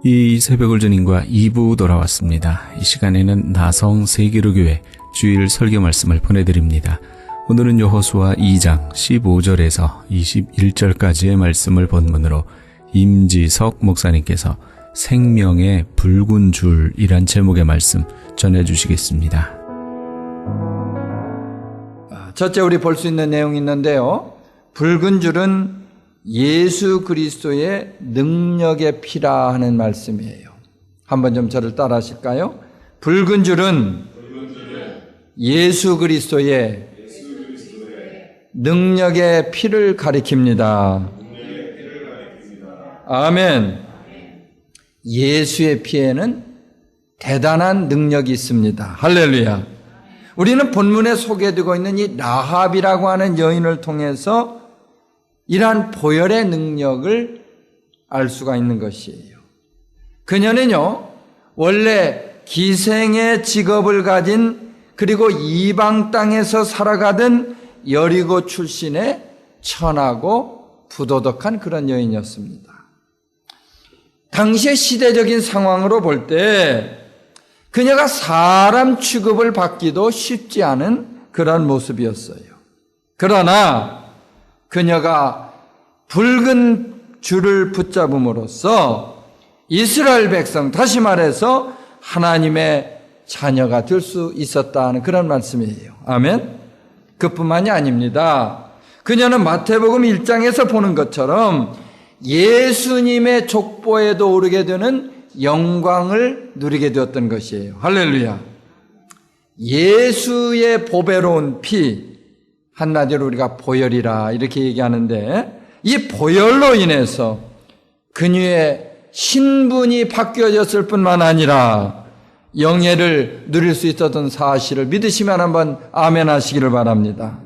이 새벽을 주님과 2부 돌아왔습니다. 이 시간에는 나성 세계로교회 주일 설교 말씀을 보내드립니다. 오늘은 여호수아 2장 15절에서 21절까지의 말씀을 본문으로 임지석 목사님께서 생명의 붉은 줄이란 제목의 말씀 전해주시겠습니다. 첫째 우리 볼 수 있는 내용이 있는데요. 붉은 줄은 예수 그리스도의 능력의 피라 하는 말씀이에요. 한번 좀 저를 따라 하실까요? 붉은 줄은 예수 그리스도의 능력의 피를 가리킵니다. 아멘. 예수의 피에는 대단한 능력이 있습니다. 할렐루야. 우리는 본문에 소개되고 있는 이 라합이라고 하는 여인을 통해서 이러한 보혈의 능력을 알 수가 있는 것이에요. 그녀는요, 원래 기생의 직업을 가진 그리고 이방 땅에서 살아가던 여리고 출신의 천하고 부도덕한 그런 여인이었습니다. 당시의 시대적인 상황으로 볼 때 그녀가 사람 취급을 받기도 쉽지 않은 그런 모습이었어요. 그러나 그녀가 붉은 줄을 붙잡음으로써 이스라엘 백성, 다시 말해서 하나님의 자녀가 될 수 있었다는 그런 말씀이에요. 아멘. 그뿐만이 아닙니다. 그녀는 마태복음 1장에서 보는 것처럼 예수님의 족보에도 오르게 되는 영광을 누리게 되었던 것이에요. 할렐루야. 예수의 보배로운 피, 한마디로 우리가 보혈이라 이렇게 얘기하는데, 이 보혈로 인해서 그녀의 신분이 바뀌어졌을 뿐만 아니라 영예를 누릴 수 있었던 사실을 믿으시면 한번 아멘 하시기를 바랍니다.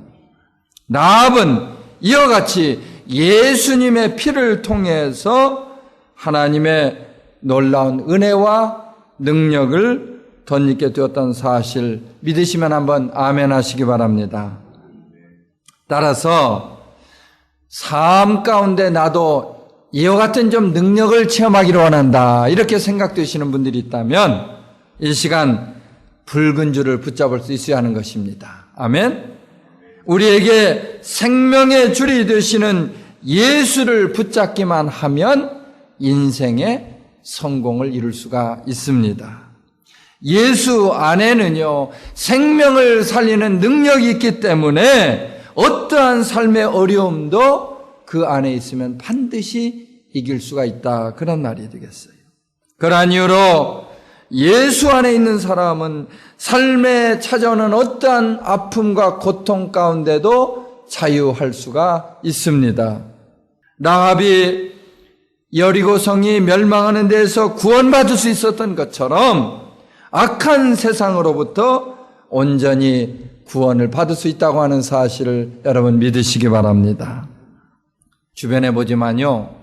라합은 이와 같이 예수님의 피를 통해서 하나님의 놀라운 은혜와 능력을 덧입게 되었다는 사실 믿으시면 한번 아멘 하시기 바랍니다. 따라서 삶 가운데 나도 이와 같은 좀 능력을 체험하기를 원한다, 이렇게 생각되시는 분들이 있다면 이 시간 붉은 줄을 붙잡을 수 있어야 하는 것입니다. 아멘. 우리에게 생명의 줄이 되시는 예수를 붙잡기만 하면 인생의 성공을 이룰 수가 있습니다. 예수 안에는요, 생명을 살리는 능력이 있기 때문에 어떠한 삶의 어려움도 그 안에 있으면 반드시 이길 수가 있다, 그런 말이 되겠어요. 그러한 이유로 예수 안에 있는 사람은 삶에 찾아오는 어떠한 아픔과 고통 가운데도 자유할 수가 있습니다. 라합이 여리고성이 멸망하는 데에서 구원받을 수 있었던 것처럼 악한 세상으로부터 온전히 구원을 받을 수 있다고 하는 사실을 여러분 믿으시기 바랍니다. 주변에 보지만요,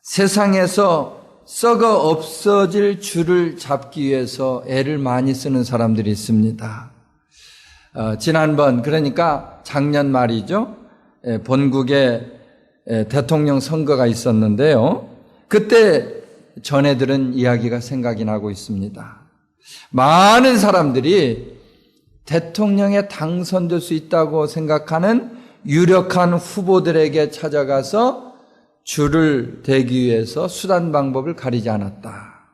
세상에서 썩어 없어질 줄을 잡기 위해서 애를 많이 쓰는 사람들이 있습니다. 지난번, 그러니까 작년 말이죠, 본국에 대통령 선거가 있었는데요, 그때 전해 들은 이야기가 생각이 나고 있습니다. 많은 사람들이 대통령에 당선될 수 있다고 생각하는 유력한 후보들에게 찾아가서 줄을 대기 위해서 수단 방법을 가리지 않았다.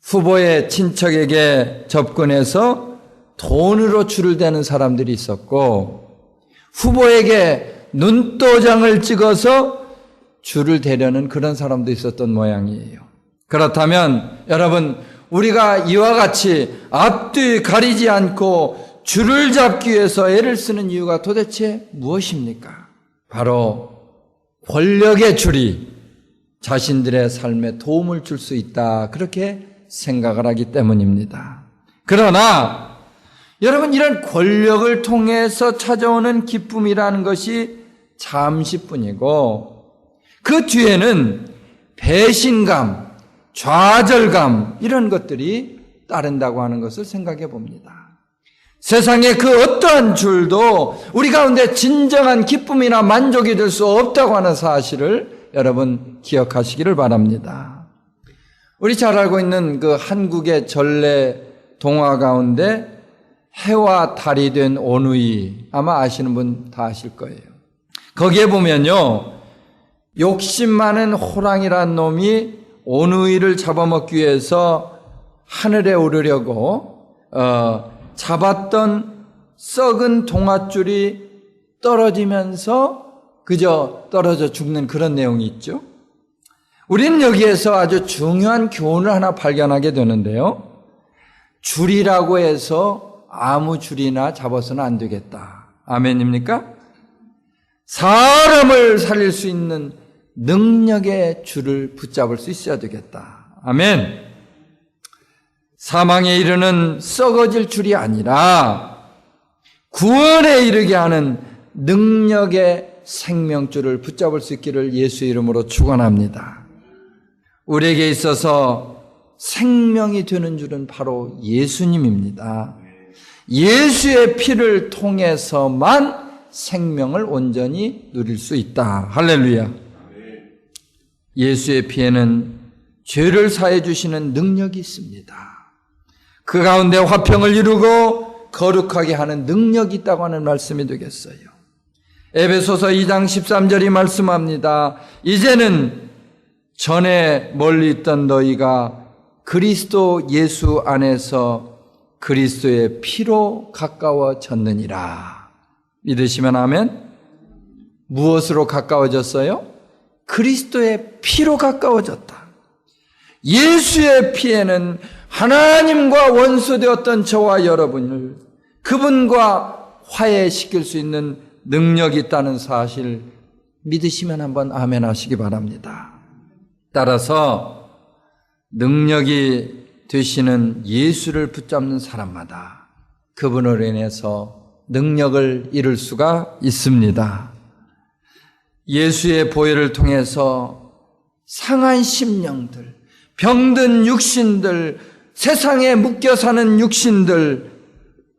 후보의 친척에게 접근해서 돈으로 줄을 대는 사람들이 있었고, 후보에게 눈도장을 찍어서 줄을 대려는 그런 사람도 있었던 모양이에요. 그렇다면 여러분, 우리가 이와 같이 앞뒤 가리지 않고 줄을 잡기 위해서 애를 쓰는 이유가 도대체 무엇입니까? 바로 권력의 줄이 자신들의 삶에 도움을 줄 수 있다, 그렇게 생각을 하기 때문입니다. 그러나 여러분, 이런 권력을 통해서 찾아오는 기쁨이라는 것이 잠시뿐이고 그 뒤에는 배신감, 좌절감, 이런 것들이 따른다고 하는 것을 생각해 봅니다. 세상의 그 어떠한 줄도 우리 가운데 진정한 기쁨이나 만족이 될 수 없다고 하는 사실을 여러분 기억하시기를 바랍니다. 우리 잘 알고 있는 그 한국의 전래 동화 가운데 해와 달이 된 오누이, 아마 아시는 분 다 아실 거예요. 거기에 보면요, 욕심 많은 호랑이란 놈이 오누이를 잡아먹기 위해서 하늘에 오르려고 잡았던 썩은 동아줄이 떨어지면서 그저 떨어져 죽는 그런 내용이 있죠. 우리는 여기에서 아주 중요한 교훈을 하나 발견하게 되는데요. 줄이라고 해서 아무 줄이나 잡아서는 안 되겠다. 아멘입니까? 사람을 살릴 수 있는 능력의 줄을 붙잡을 수 있어야 되겠다. 아멘. 사망에 이르는 썩어질 줄이 아니라 구원에 이르게 하는 능력의 생명줄을 붙잡을 수 있기를 예수의 이름으로 축원합니다. 우리에게 있어서 생명이 되는 줄은 바로 예수님입니다. 예수의 피를 통해서만 생명을 온전히 누릴 수 있다. 할렐루야. 예수의 피에는 죄를 사해 주시는 능력이 있습니다. 그 가운데 화평을 이루고 거룩하게 하는 능력이 있다고 하는 말씀이 되겠어요. 에베소서 2장 13절이 말씀합니다. 이제는 전에 멀리 있던 너희가 그리스도 예수 안에서 그리스도의 피로 가까워졌느니라. 믿으시면 아멘. 무엇으로 가까워졌어요? 그리스도의 피로 가까워졌다. 예수의 피에는 하나님과 원수되었던 저와 여러분을 그분과 화해시킬 수 있는 능력이 있다는 사실 믿으시면 한번 아멘 하시기 바랍니다. 따라서 능력이 되시는 예수를 붙잡는 사람마다 그분으로 인해서 능력을 이룰 수가 있습니다. 예수의 보혈을 통해서 상한 심령들, 병든 육신들, 세상에 묶여 사는 육신들,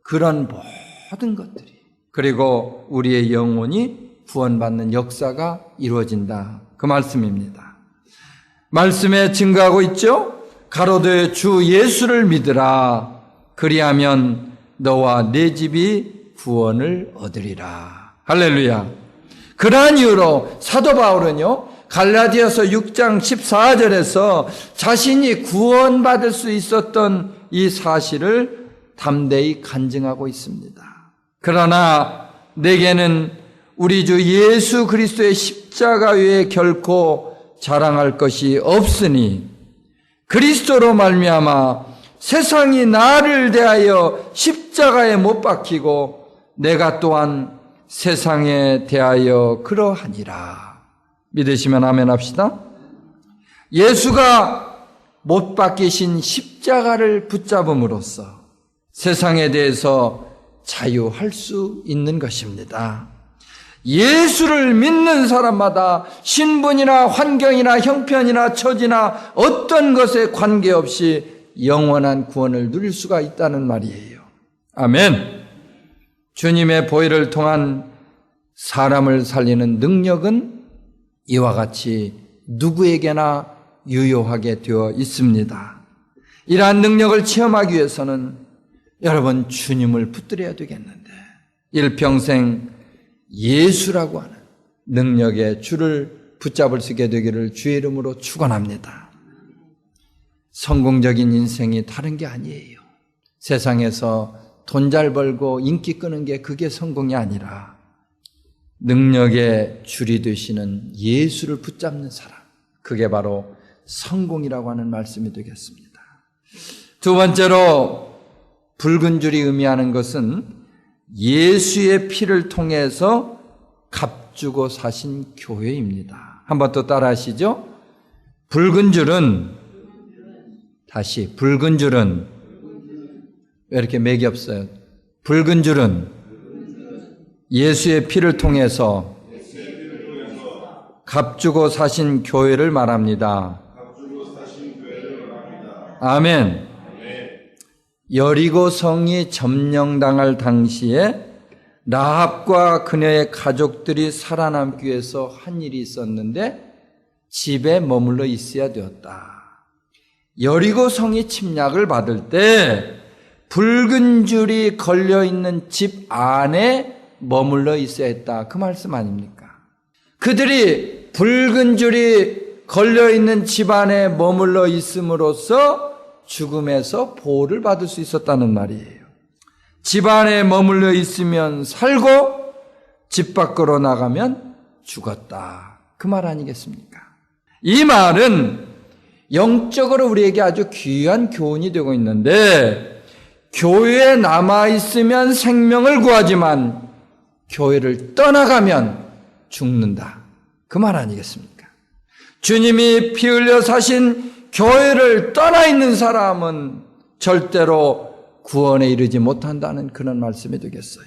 그런 모든 것들이, 그리고 우리의 영혼이 구원받는 역사가 이루어진다. 그 말씀입니다. 말씀에 증거하고 있죠? 가로되 주 예수를 믿으라. 그리하면 너와 내 집이 구원을 얻으리라. 할렐루야. 그러한 이유로 사도 바울은요, 갈라디아서 6장 14절에서 자신이 구원받을 수 있었던 이 사실을 담대히 간증하고 있습니다. 그러나 내게는 우리 주 예수 그리스도의 십자가 외에 결코 자랑할 것이 없으니 그리스도로 말미암아 세상이 나를 대하여 십자가에 못 박히고 내가 또한 세상에 대하여 그러하니라. 믿으시면 아멘 합시다. 예수가 못 박히신 십자가를 붙잡음으로써 세상에 대해서 자유할 수 있는 것입니다. 예수를 믿는 사람마다 신분이나 환경이나 형편이나 처지나 어떤 것에 관계없이 영원한 구원을 누릴 수가 있다는 말이에요. 아멘. 주님의 보혈을 통한 사람을 살리는 능력은 이와 같이 누구에게나 유효하게 되어 있습니다. 이러한 능력을 체험하기 위해서는 여러분 주님을 붙들어야 되겠는데 일평생 예수라고 하는 능력의 줄을 붙잡을 수 있게 되기를 주의 이름으로 축원합니다. 성공적인 인생이 다른 게 아니에요. 세상에서 돈 잘 벌고 인기 끄는 게 그게 성공이 아니라 능력의 줄이 되시는 예수를 붙잡는 사람, 그게 바로 성공이라고 하는 말씀이 되겠습니다. 두 번째로 붉은 줄이 의미하는 것은 예수의 피를 통해서 값주고 사신 교회입니다. 한번 또 따라 하시죠. 붉은 줄은, 다시 붉은 줄은, 왜 이렇게 맥이 없어요? 붉은 줄은 예수의 피를 통해서 값주고 사신 교회를 말합니다. 아멘. 여리고 성이 점령당할 당시에 라합과 그녀의 가족들이 살아남기 위해서 한 일이 있었는데 집에 머물러 있어야 되었다. 여리고 성이 침략을 받을 때 붉은 줄이 걸려있는 집 안에 머물러 있어야 했다. 그 말씀 아닙니까? 그들이 붉은 줄이 걸려있는 집 안에 머물러 있음으로써 죽음에서 보호를 받을 수 있었다는 말이에요. 집 안에 머물러 있으면 살고 집 밖으로 나가면 죽었다. 그 말 아니겠습니까? 이 말은 영적으로 우리에게 아주 귀한 교훈이 되고 있는데, 교회에 남아있으면 생명을 구하지만 교회를 떠나가면 죽는다. 그 말 아니겠습니까? 주님이 피 흘려 사신 교회를 떠나 있는 사람은 절대로 구원에 이르지 못한다는 그런 말씀이 되겠어요.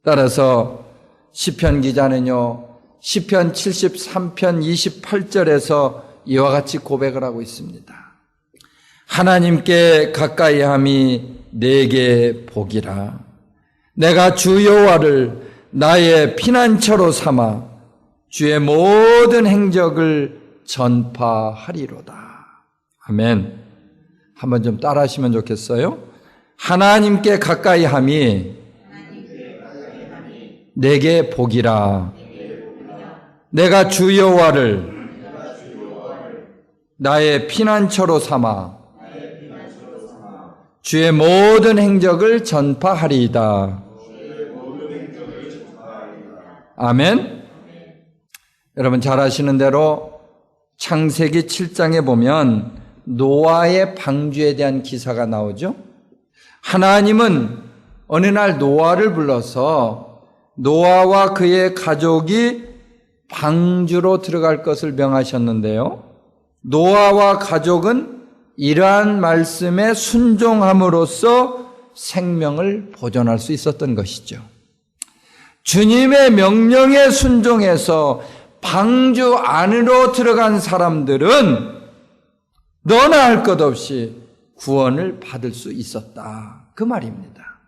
따라서 시편 기자는요, 시편 73편 28절에서 이와 같이 고백을 하고 있습니다. 하나님께 가까이함이 내게 복이라. 내가 주 여호와를 나의 피난처로 삼아 주의 모든 행적을 전파하리로다. 아멘. 한번 좀 따라하시면 좋겠어요. 하나님께 가까이함이 내게 복이라. 내가 주 여호와를 나의 피난처로 삼아 주의 모든 행적을 전파하리이다. 아멘. 여러분 잘 아시는 대로 창세기 7장에 보면 노아의 방주에 대한 기사가 나오죠. 하나님은 어느 날 노아를 불러서 노아와 그의 가족이 방주로 들어갈 것을 명하셨는데요. 노아와 가족은 이러한 말씀에 순종함으로써 생명을 보존할 수 있었던 것이죠. 주님의 명령에 순종해서 방주 안으로 들어간 사람들은 너나 할 것 없이 구원을 받을 수 있었다. 그 말입니다.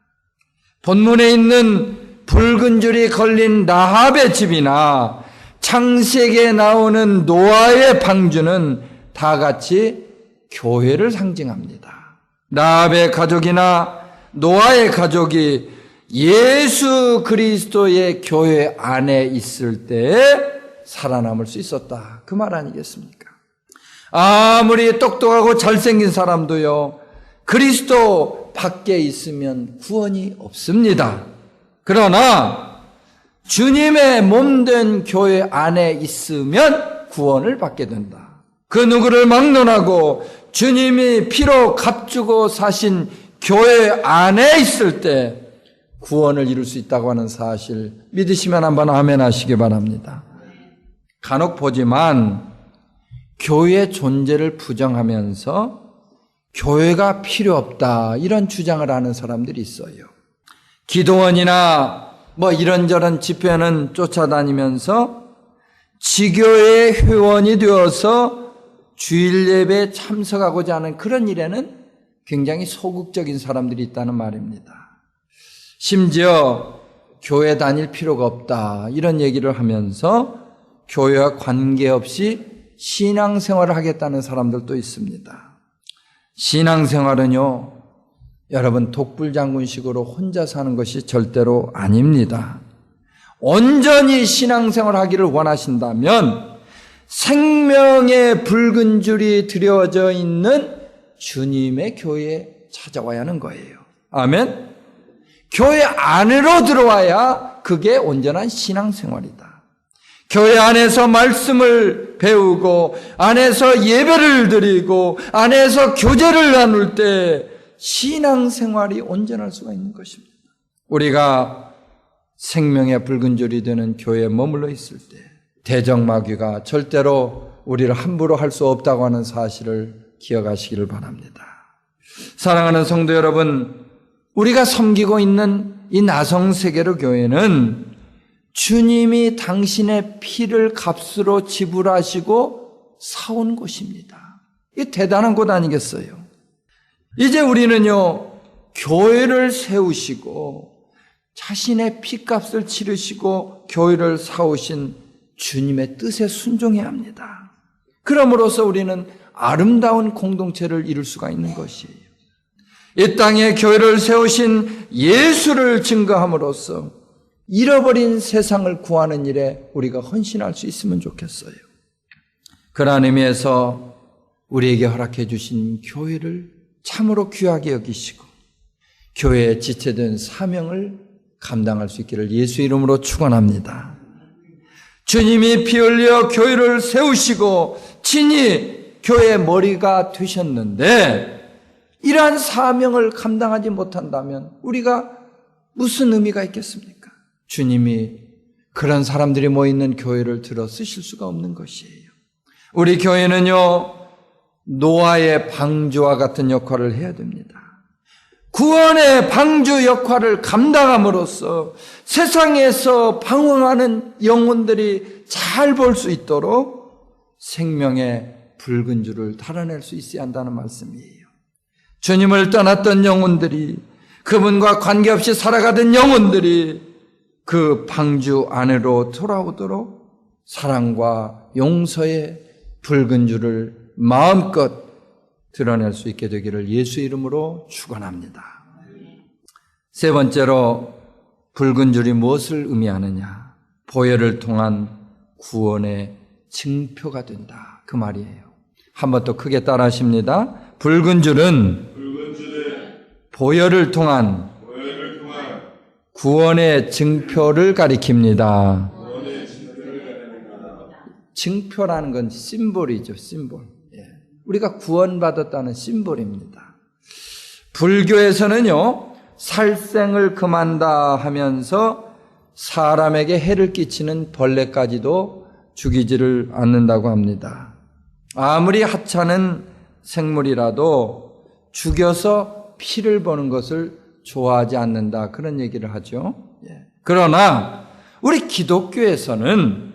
본문에 있는 붉은 줄이 걸린 라합의 집이나 창세기에 나오는 노아의 방주는 다 같이 교회를 상징합니다. 라합의 가족이나 노아의 가족이 예수 그리스도의 교회 안에 있을 때 살아남을 수 있었다. 그 말 아니겠습니까? 아무리 똑똑하고 잘생긴 사람도요, 그리스도 밖에 있으면 구원이 없습니다. 그러나 주님의 몸된 교회 안에 있으면 구원을 받게 된다. 그 누구를 막론하고 주님이 피로 값주고 사신 교회 안에 있을 때 구원을 이룰 수 있다고 하는 사실 믿으시면 한번 아멘 하시기 바랍니다. 간혹 보지만 교회의 존재를 부정하면서 교회가 필요 없다 이런 주장을 하는 사람들이 있어요. 기도원이나 이런저런 집회는 쫓아다니면서 지교의 회원이 되어서 주일 예배에 참석하고자 하는 그런 일에는 굉장히 소극적인 사람들이 있다는 말입니다. 심지어 교회 다닐 필요가 없다 이런 얘기를 하면서 교회와 관계없이 신앙생활을 하겠다는 사람들도 있습니다. 신앙생활은요, 여러분 독불장군식으로 혼자 사는 것이 절대로 아닙니다. 온전히 신앙생활을 하기를 원하신다면 생명의 붉은 줄이 드려져 있는 주님의 교회에 찾아와야 하는 거예요. 아멘. 교회 안으로 들어와야 그게 온전한 신앙생활이다. 교회 안에서 말씀을 배우고 안에서 예배를 드리고 안에서 교제를 나눌 때 신앙생활이 온전할 수가 있는 것입니다. 우리가 생명의 붉은 줄이 되는 교회에 머물러 있을 때 대적마귀가 절대로 우리를 함부로 할 수 없다고 하는 사실을 기억하시기를 바랍니다. 사랑하는 성도 여러분, 우리가 섬기고 있는 이 나성세계로 교회는 주님이 당신의 피를 값으로 지불하시고 사온 곳입니다. 이게 대단한 곳 아니겠어요? 이제 우리는요, 교회를 세우시고 자신의 피값을 치르시고 교회를 사오신 주님의 뜻에 순종해야 합니다. 그럼으로써 우리는 아름다운 공동체를 이룰 수가 있는 것이에요. 이 땅에 교회를 세우신 예수를 증거함으로써 잃어버린 세상을 구하는 일에 우리가 헌신할 수 있으면 좋겠어요. 그러한 의미에서 우리에게 허락해 주신 교회를 참으로 귀하게 여기시고 교회의 지체된 사명을 감당할 수 있기를 예수 이름으로 축원합니다. 주님이 피 흘려 교회를 세우시고 친히 교회의 머리가 되셨는데 이러한 사명을 감당하지 못한다면 우리가 무슨 의미가 있겠습니까? 주님이 그런 사람들이 모이는 교회를 들어 쓰실 수가 없는 것이에요. 우리 교회는요, 노아의 방주와 같은 역할을 해야 됩니다. 구원의 방주 역할을 감당함으로써 세상에서 방황하는 영혼들이 잘 볼 수 있도록 생명의 붉은 줄을 달아낼 수 있어야 한다는 말씀이에요. 주님을 떠났던 영혼들이, 그분과 관계없이 살아가던 영혼들이 그 방주 안으로 돌아오도록 사랑과 용서의 붉은 줄을 마음껏 드러낼 수 있게 되기를 예수 이름으로 축원합니다. 세 번째로 붉은 줄이 무엇을 의미하느냐? 보혈을 통한 구원의 증표가 된다. 그 말이에요. 한 번 더 크게 따라하십니다. 붉은 줄은 보혈을 통한 구원의 증표를 가리킵니다. 증표라는 건 심볼이죠, 심볼. 우리가 구원받았다는 심볼입니다. 불교에서는요, 살생을 금한다 하면서 사람에게 해를 끼치는 벌레까지도 죽이지를 않는다고 합니다. 아무리 하찮은 생물이라도 죽여서 피를 보는 것을 좋아하지 않는다, 그런 얘기를 하죠. 그러나 우리 기독교에서는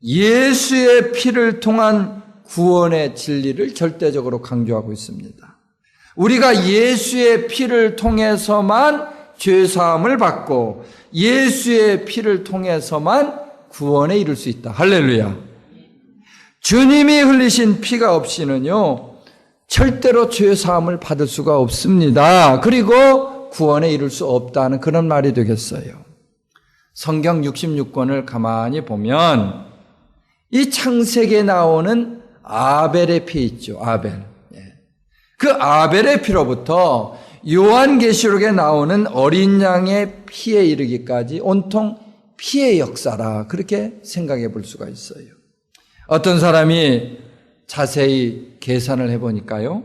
예수의 피를 통한 구원의 진리를 절대적으로 강조하고 있습니다. 우리가 예수의 피를 통해서만 죄사함을 받고 예수의 피를 통해서만 구원에 이룰 수 있다. 할렐루야. 주님이 흘리신 피가 없이는요, 절대로 죄사함을 받을 수가 없습니다. 그리고 구원에 이룰 수 없다는 그런 말이 되겠어요. 성경 66권을 가만히 보면 이 창세기에 나오는 아벨의 피 있죠. 아벨. 그 아벨의 피로부터 요한계시록에 나오는 어린 양의 피에 이르기까지 온통 피의 역사라, 그렇게 생각해 볼 수가 있어요. 어떤 사람이 자세히 계산을 해보니까요,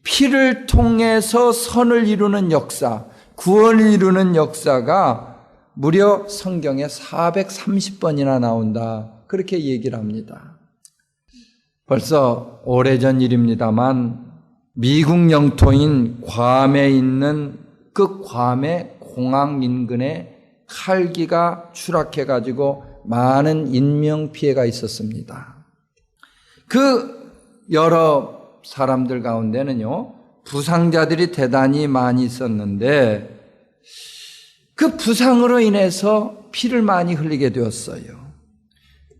피를 통해서 선을 이루는 역사, 구원을 이루는 역사가 무려 성경에 430번이나 나온다, 그렇게 얘기를 합니다. 벌써 오래전 일입니다만 미국 영토인 괌에 있는 그 괌의 공항 인근에 칼기가 추락해가지고 많은 인명피해가 있었습니다. 그 여러 사람들 가운데는요, 부상자들이 대단히 많이 있었는데 그 부상으로 인해서 피를 많이 흘리게 되었어요.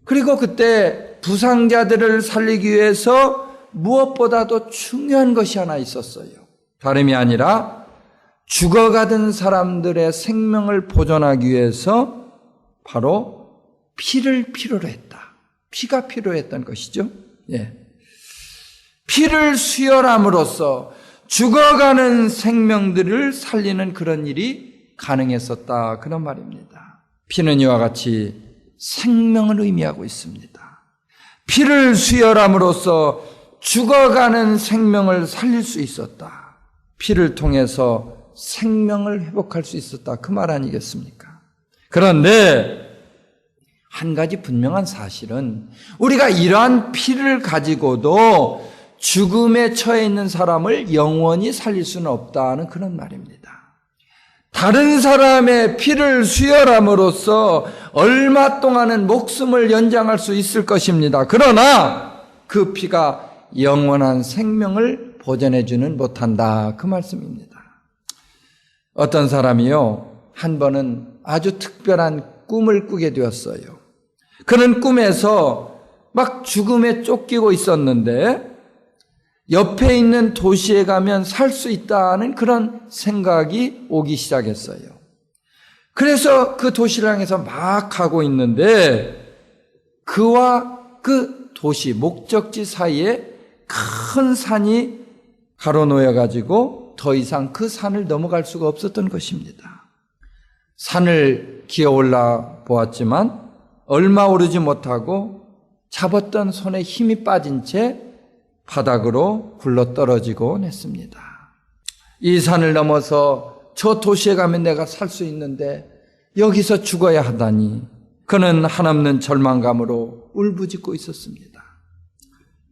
그리고 그때 부상자들을 살리기 위해서 무엇보다도 중요한 것이 하나 있었어요. 다름이 아니라 죽어가던 사람들의 생명을 보존하기 위해서 바로 피를 필요로 했다. 피가 필요했던 것이죠. 피를 수혈함으로써 죽어가는 생명들을 살리는 그런 일이 가능했었다, 그런 말입니다. 피는 이와 같이 생명을 의미하고 있습니다. 피를 수혈함으로써 죽어가는 생명을 살릴 수 있었다. 피를 통해서 생명을 회복할 수 있었다, 그 말 아니겠습니까? 그런데 한 가지 분명한 사실은 우리가 이러한 피를 가지고도 죽음에 처해 있는 사람을 영원히 살릴 수는 없다는 그런 말입니다. 다른 사람의 피를 수혈함으로써 얼마 동안은 목숨을 연장할 수 있을 것입니다. 그러나 그 피가 영원한 생명을 보존해주는 못한다, 그 말씀입니다. 어떤 사람이요, 한 번은 아주 특별한 꿈을 꾸게 되었어요. 그는 꿈에서 막 죽음에 쫓기고 있었는데 옆에 있는 도시에 가면 살 수 있다는 그런 생각이 오기 시작했어요. 그래서 그 도시를 향해서 막 가고 있는데 그와 그 도시, 목적지 사이에 큰 산이 가로놓여 가지고 더 이상 그 산을 넘어갈 수가 없었던 것입니다. 산을 기어 올라 보았지만 얼마 오르지 못하고 잡았던 손에 힘이 빠진 채 바닥으로 굴러 떨어지곤 했습니다. 이 산을 넘어서 저 도시에 가면 내가 살 수 있는데 여기서 죽어야 하다니 그는 한없는 절망감으로 울부짖고 있었습니다.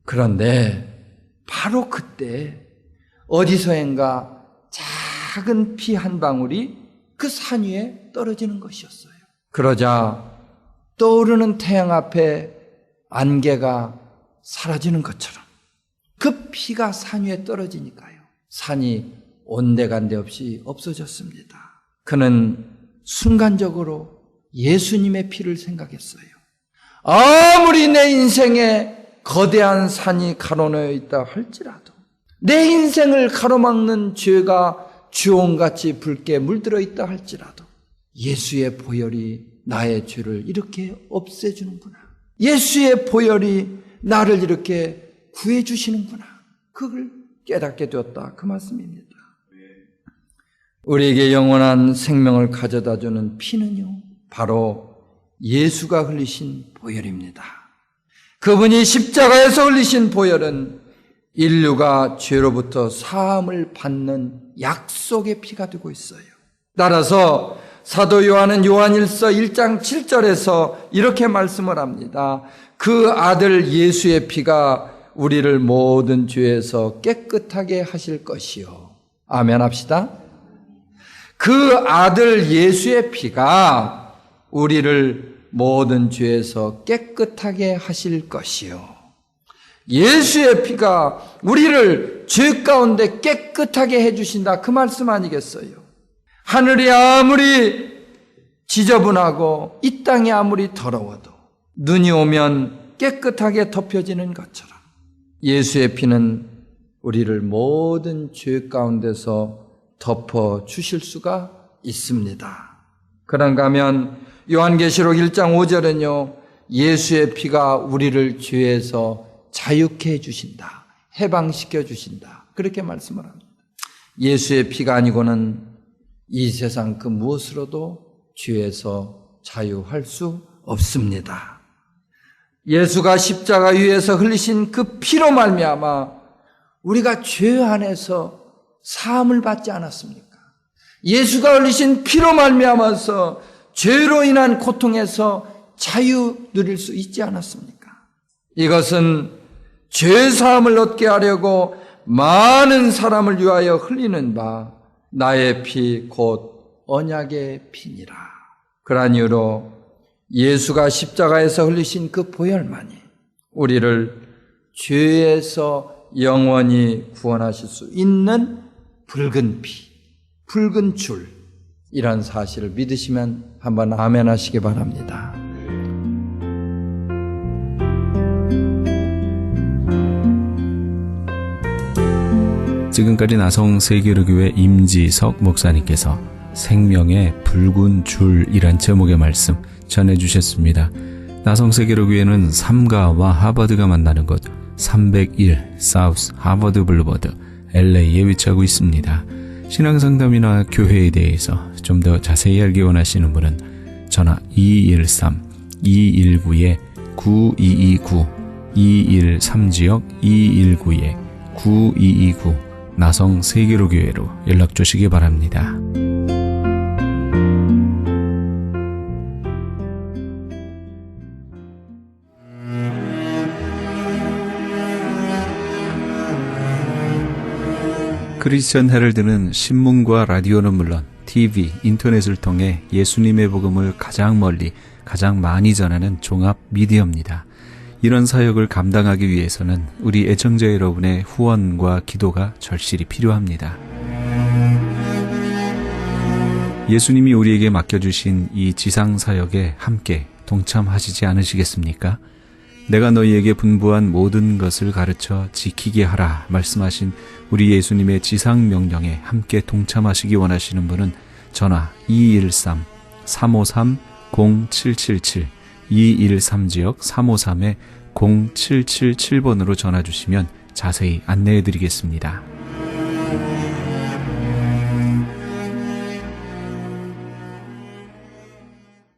그런데 바로 그때 어디서인가 작은 피 한 방울이 그 산 위에 떨어지는 것이었어요. 그러자 떠오르는 태양 앞에 안개가 사라지는 것처럼 그 피가 산 위에 떨어지니까요. 산이 온데간데 없이 없어졌습니다. 그는 순간적으로 예수님의 피를 생각했어요. 아무리 내 인생에 거대한 산이 가로놓여 있다 할지라도 내 인생을 가로막는 죄가 주홍같이 붉게 물들어 있다 할지라도 예수의 보혈이 나의 죄를 이렇게 없애주는구나. 예수의 보혈이 나를 이렇게 구해주시는구나. 그걸 깨닫게 되었다. 그 말씀입니다. 우리에게 영원한 생명을 가져다주는 피는요, 바로 예수가 흘리신 보혈입니다. 그분이 십자가에서 흘리신 보혈은 인류가 죄로부터 사함을 받는 약속의 피가 되고 있어요. 따라서 사도 요한은 요한일서 1장 7절에서 이렇게 말씀을 합니다. 그 아들 예수의 피가 우리를 모든 죄에서 깨끗하게 하실 것이요. 아멘 합시다. 그 아들 예수의 피가 우리를 모든 죄에서 깨끗하게 하실 것이요. 예수의 피가 우리를 죄 가운데 깨끗하게 해주신다. 그 말씀 아니겠어요? 하늘이 아무리 지저분하고 이 땅이 아무리 더러워도 눈이 오면 깨끗하게 덮여지는 것처럼 예수의 피는 우리를 모든 죄 가운데서 덮어 주실 수가 있습니다. 그런가 하면 요한계시록 1장 5절은요, 예수의 피가 우리를 죄에서 자유케 해주신다. 해방시켜 주신다. 그렇게 말씀을 합니다. 예수의 피가 아니고는 이 세상 그 무엇으로도 죄에서 자유할 수 없습니다. 예수가 십자가 위에서 흘리신 그 피로 말미암아 우리가 죄 안에서 사함을 받지 않았습니까? 예수가 흘리신 피로 말미암아서 죄로 인한 고통에서 자유 누릴 수 있지 않았습니까? 이것은 죄 사함을 얻게 하려고 많은 사람을 위하여 흘리는 바 나의 피 곧 언약의 피니라. 그러한 이유로 예수가 십자가에서 흘리신 그 보혈만이 우리를 죄에서 영원히 구원하실 수 있는 붉은 피, 붉은 줄이란 사실을 믿으시면 한번 아멘 하시기 바랍니다. 지금까지 나성 세계로교회 임지석 목사님께서 생명의 붉은 줄이란 제목의 말씀 전해주셨습니다. 나성 세계로교회는 삼가와 하버드가 만나는 곳 301 사우스 하버드 블루버드 LA에 위치하고 있습니다. 신앙상담이나 교회에 대해서 좀 더 자세히 알기 원하시는 분은 전화 213-219-9229 213지역 219-9229 나성 세계로교회로 연락 주시기 바랍니다. 크리스천 헤럴드는 신문과 라디오는 물론 TV, 인터넷을 통해 예수님의 복음을 가장 멀리, 가장 많이 전하는 종합 미디어입니다. 이런 사역을 감당하기 위해서는 우리 애청자 여러분의 후원과 기도가 절실히 필요합니다. 예수님이 우리에게 맡겨주신 이 지상사역에 함께 동참하시지 않으시겠습니까? 내가 너희에게 분부한 모든 것을 가르쳐 지키게 하라 말씀하신 우리 예수님의 지상명령에 함께 동참하시기 원하시는 분은 전화 213-353-0777 213지역 353-0777번으로 전화 주시면 자세히 안내해 드리겠습니다.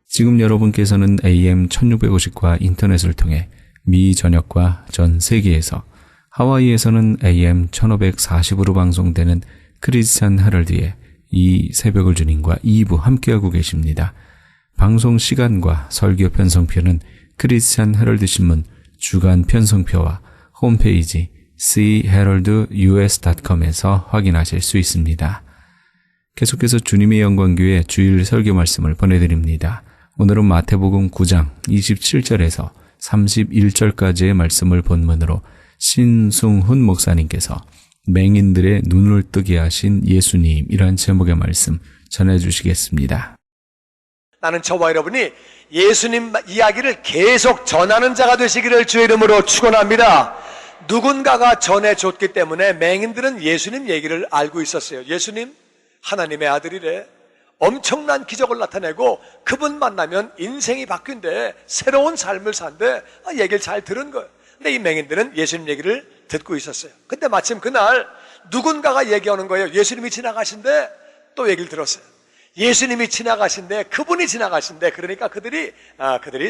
지금 여러분께서는 AM 1650과 인터넷을 통해 미 전역과 전 세계에서, 하와이에서는 AM 1540으로 방송되는 크리스찬 헤럴드의 이 새벽을 주님과 2부 함께하고 계십니다. 방송 시간과 설교 편성표는 크리스찬 헤럴드 신문 주간 편성표와 홈페이지 chaheraldus.com에서 확인하실 수 있습니다. 계속해서 주님의 영광교회 주일 설교 말씀을 보내드립니다. 오늘은 마태복음 9장 27절에서 31절까지의 말씀을 본문으로 신승훈 목사님께서 맹인들의 눈을 뜨게 하신 예수님이란 제목의 말씀 전해주시겠습니다. 나는 저와 여러분이 예수님 이야기를 계속 전하는 자가 되시기를 주의 이름으로 축원합니다. 누군가가 전해줬기 때문에 맹인들은 예수님 얘기를 알고 있었어요. 예수님 하나님의 아들이래. 엄청난 기적을 나타내고 그분 만나면 인생이 바뀐대. 새로운 삶을 산대. 얘기를 잘 들은 거예요. 근데 이 맹인들은 예수님 얘기를 듣고 있었어요. 근데 마침 그날 누군가가 얘기하는 거예요. 예수님이 지나가신대. 또 얘기를 들었어요. 예수님이 지나가신대. 그분이 지나가신대. 그러니까 그들이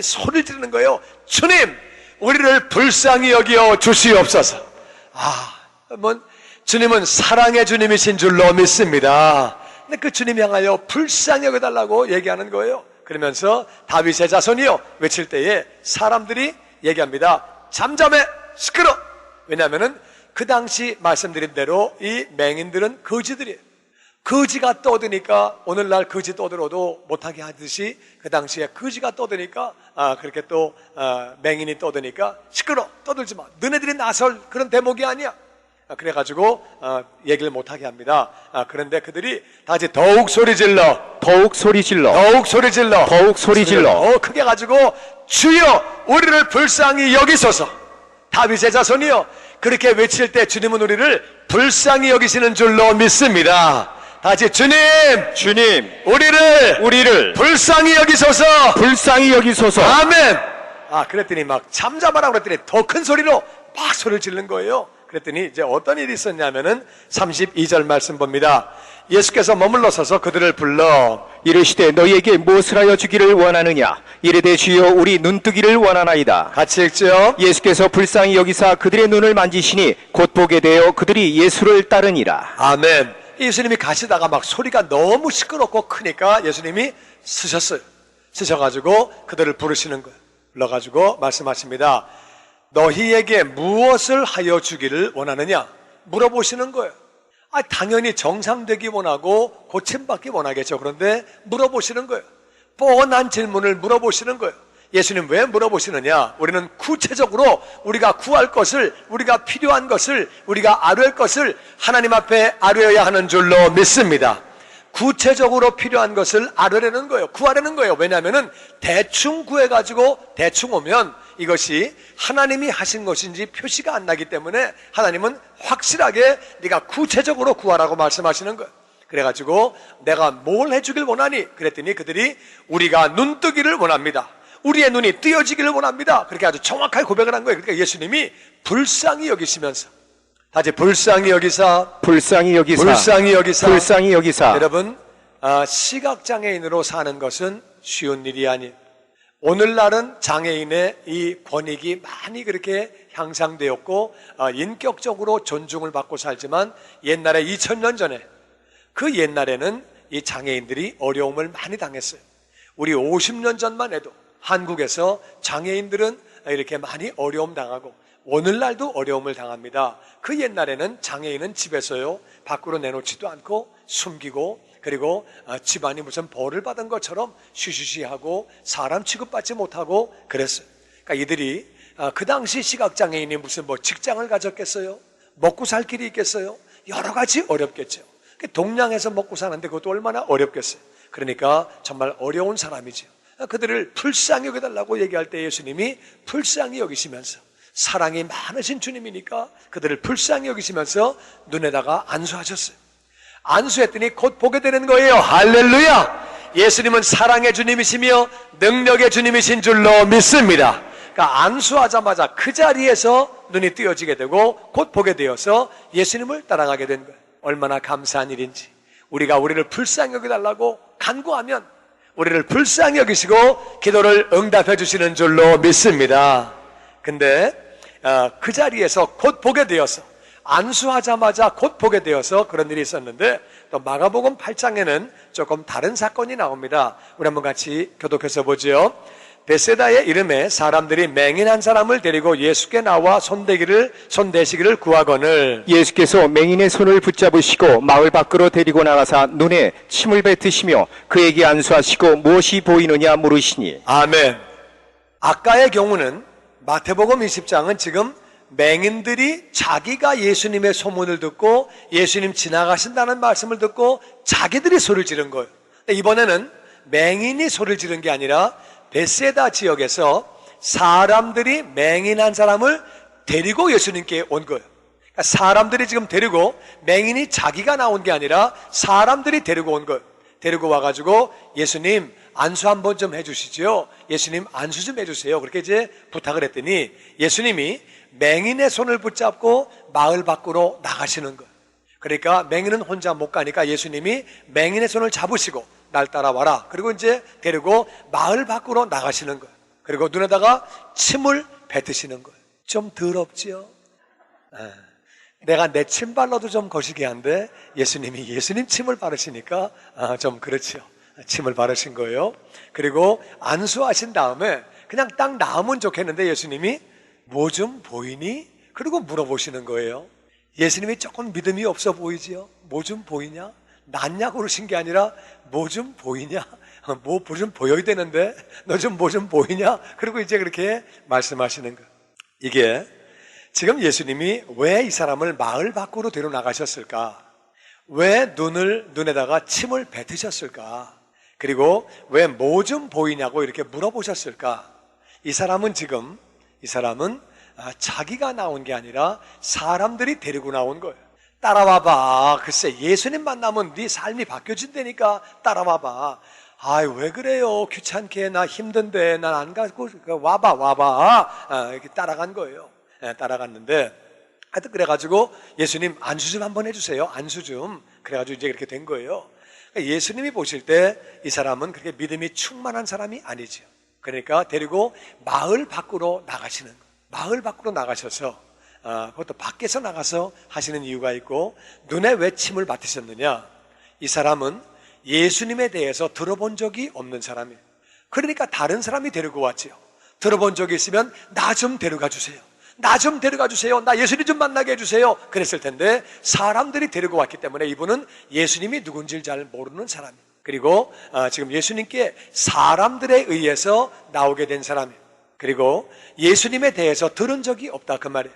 소리를 지르는 거예요. 주님, 우리를 불쌍히 여겨 주시옵소서. 주님은 사랑의 주님이신 줄로 믿습니다. 근데 그 주님 향하여 불쌍히 여겨달라고 얘기하는 거예요. 그러면서 다윗의 자손이요 외칠 때에 사람들이 얘기합니다. 잠잠해, 시끄러. 왜냐하면은 그 당시 말씀드린 대로 이 맹인들은 거지들이에요. 거지가 떠드니까 오늘날 거지 떠들어도 못하게 하듯이 그 당시에 거지가 떠드니까 그렇게 또 맹인이 떠드니까 시끄러, 떠들지 마. 너네들이 나설 그런 대목이 아니야. 그래가지고 얘기를 못하게 합니다. 그런데 그들이 다시 더욱 소리 질러, 더욱 소리 질러, 더욱 소리 질러, 더욱 소리 질러, 더 크게 가지고 주여 우리를 불쌍히 여기소서. 다윗의 자손이요 그렇게 외칠 때 주님은 우리를 불쌍히 여기시는 줄로 믿습니다. 다시 주님, 주님, 우리를 불쌍히 여기소서. 불쌍히 여기소서. 아멘. 그랬더니 막 잠잠하라고 그랬더니 더 큰 소리로 막 소리를 지르는 거예요. 그랬더니 이제 어떤 일이 있었냐면은 32절 말씀 봅니다. 예수께서 머물러 서서 그들을 불러 이르시되 너희에게 무엇을 하여 주기를 원하느냐? 이르되 주여 우리 눈뜨기를 원하나이다. 같이 읽죠. 예수께서 불쌍히 여기사 그들의 눈을 만지시니 곧 보게 되어 그들이 예수를 따르니라. 아멘. 예수님이 가시다가 막 소리가 너무 시끄럽고 크니까 예수님이 쓰셨어요. 쓰셔가지고 그들을 부르시는 거예요. 불러가지고 말씀하십니다. 너희에게 무엇을 하여 주기를 원하느냐? 물어보시는 거예요. 당연히 정상되기 원하고 고침받기 원하겠죠. 그런데 물어보시는 거예요. 뻔한 질문을 물어보시는 거예요. 예수님 왜 물어보시느냐? 우리는 구체적으로 우리가 구할 것을, 우리가 필요한 것을, 우리가 아뢰할 것을 하나님 앞에 아뢰어야 하는 줄로 믿습니다. 구체적으로 필요한 것을 아뢰려는 거예요. 구하려는 거예요. 왜냐하면은 대충 구해가지고 대충 오면 이것이 하나님이 하신 것인지 표시가 안 나기 때문에 하나님은 확실하게 네가 구체적으로 구하라고 말씀하시는 거예요. 그래가지고 내가 뭘 해주길 원하니? 그랬더니 그들이 우리가 눈뜨기를 원합니다. 우리의 눈이 뜨여지기를 원합니다. 그렇게 아주 정확하게 고백을 한 거예요. 그러니까 예수님이 불쌍히 여기시면서 다시 불쌍히 여기사, 불쌍히 여기사, 불쌍히 여기사, 불쌍히 여기사. 여러분, 시각장애인으로 사는 것은 쉬운 일이 아니에요. 오늘날은 장애인의 이 권익이 많이 그렇게 향상되었고 인격적으로 존중을 받고 살지만 옛날에 2000년 전에 그 옛날에는 이 장애인들이 어려움을 많이 당했어요. 우리 50년 전만 해도 한국에서 장애인들은 이렇게 많이 어려움 당하고 오늘날도 어려움을 당합니다. 그 옛날에는 장애인은 집에서요 밖으로 내놓지도 않고 숨기고 그리고 집안이 무슨 벌을 받은 것처럼 쉬쉬쉬하고 사람 취급받지 못하고 그랬어요. 그러니까 이들이 그 당시 시각장애인이 무슨 직장을 가졌겠어요? 먹고 살 길이 있겠어요? 여러 가지 어렵겠죠. 동양에서 먹고 사는데 그것도 얼마나 어렵겠어요. 그러니까 정말 어려운 사람이죠. 그들을 불쌍히 여겨달라고 얘기할 때 예수님이 불쌍히 여기시면서 사랑이 많으신 주님이니까 그들을 불쌍히 여기시면서 눈에다가 안수하셨어요. 안수했더니 곧 보게 되는 거예요. 할렐루야! 예수님은 사랑의 주님이시며 능력의 주님이신 줄로 믿습니다. 그러니까 안수하자마자 그 자리에서 눈이 뜨여지게 되고 곧 보게 되어서 예수님을 따라가게 된 거예요. 얼마나 감사한 일인지. 우리가 우리를 불쌍히 여겨달라고 간구하면 우리를 불쌍히 여기시고 기도를 응답해 주시는 줄로 믿습니다. 근데 그 자리에서 곧 보게 되어서 안수하자마자 곧 보게 되어서 그런 일이 있었는데 또 마가복음 8장에는 조금 다른 사건이 나옵니다. 우리 한번 같이 교독해서 보죠. 베세다의 이름에 사람들이 맹인한 사람을 데리고 예수께 나와 손대시기를 구하거늘 예수께서 맹인의 손을 붙잡으시고 마을 밖으로 데리고 나가사 눈에 침을 뱉으시며 그에게 안수하시고 무엇이 보이느냐 물으시니. 아멘. 아까의 경우는 마태복음 20장은 지금 맹인들이 자기가 예수님의 소문을 듣고 예수님 지나가신다는 말씀을 듣고 자기들이 소리를 지른 거예요. 이번에는 맹인이 소리를 지른 게 아니라 베세다 지역에서 사람들이 맹인한 사람을 데리고 예수님께 온 거예요. 그러니까 사람들이 지금 데리고 맹인이 자기가 나온 게 아니라 사람들이 데리고 온 거예요. 데리고 와가지고 예수님 안수 한번 좀 해주시죠. 예수님 안수 좀 해주세요. 그렇게 이제 부탁을 했더니 예수님이 맹인의 손을 붙잡고 마을 밖으로 나가시는 거예요. 그러니까 맹인은 혼자 못 가니까 예수님이 맹인의 손을 잡으시고 날 따라와라. 그리고 이제 데리고 마을 밖으로 나가시는 거예요. 그리고 눈에다가 침을 뱉으시는 거예요. 좀 더럽지요? 내가 내 침 발라도 좀 거시기 한데 예수님이 예수님 침을 바르시니까 좀 그렇지요. 침을 바르신 거예요. 그리고 안수하신 다음에 그냥 딱 나으면 좋겠는데 예수님이 뭐 좀 보이니? 그리고 물어보시는 거예요. 예수님이 조금 믿음이 없어 보이지요? 뭐 좀 보이냐? 낫냐고 그러신 게 아니라 뭐 좀 보이냐? 뭐 좀 보여야 되는데 너 좀 뭐 좀 보이냐? 그리고 이제 그렇게 말씀하시는 거예요. 이게 지금 예수님이 왜 이 사람을 마을 밖으로 데려 나가셨을까? 왜 눈에다가 침을 뱉으셨을까? 그리고 왜 뭐 좀 보이냐고 이렇게 물어보셨을까? 이 사람은 자기가 나온 게 아니라 사람들이 데리고 나온 거예요. 따라와봐. 글쎄 예수님 만나면 네 삶이 바뀌어진다니까 따라와봐. 아이 왜 그래요? 귀찮게 나 힘든데 난 안 가고 와봐. 이렇게 따라간 거예요. 따라갔는데 하여튼 그래가지고 예수님 안수 좀 한번 해주세요. 안수 좀. 그래가지고 이제 그렇게 된 거예요. 예수님이 보실 때 이 사람은 그렇게 믿음이 충만한 사람이 아니죠. 그러니까 데리고 마을 밖으로 나가시는 거예요. 마을 밖으로 나가셔서 그것도 밖에서 나가서 하시는 이유가 있고 눈에 왜 침을 맡으셨느냐? 이 사람은 예수님에 대해서 들어본 적이 없는 사람이에요. 그러니까 다른 사람이 데리고 왔지요. 들어본 적이 있으면 나 좀 데려가 주세요. 나 좀 데려가 주세요. 나 예수님 좀 만나게 해주세요. 그랬을 텐데 사람들이 데리고 왔기 때문에 이분은 예수님이 누군지를 잘 모르는 사람이에요. 그리고 지금 예수님께 사람들에 의해서 나오게 된 사람이에요. 그리고 예수님에 대해서 들은 적이 없다 그 말이에요.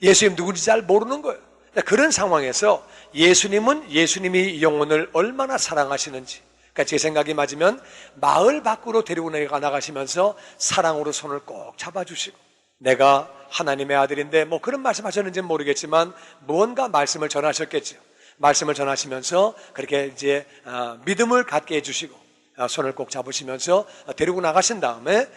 예수님 누군지 잘 모르는 거예요. 그런 상황에서 예수님은 예수님이 이 영혼을 얼마나 사랑하시는지, 그러니까 제 생각이 맞으면 마을 밖으로 데리고 나가시면서 사랑으로 손을 꼭 잡아주시고 내가 하나님의 아들인데 뭐 그런 말씀하셨는지는 모르겠지만 무언가 말씀을 전하셨겠죠. 말씀을 전하시면서 그렇게 이제 믿음을 갖게 해주시고 손을 꼭 잡으시면서 데리고 나가신 다음에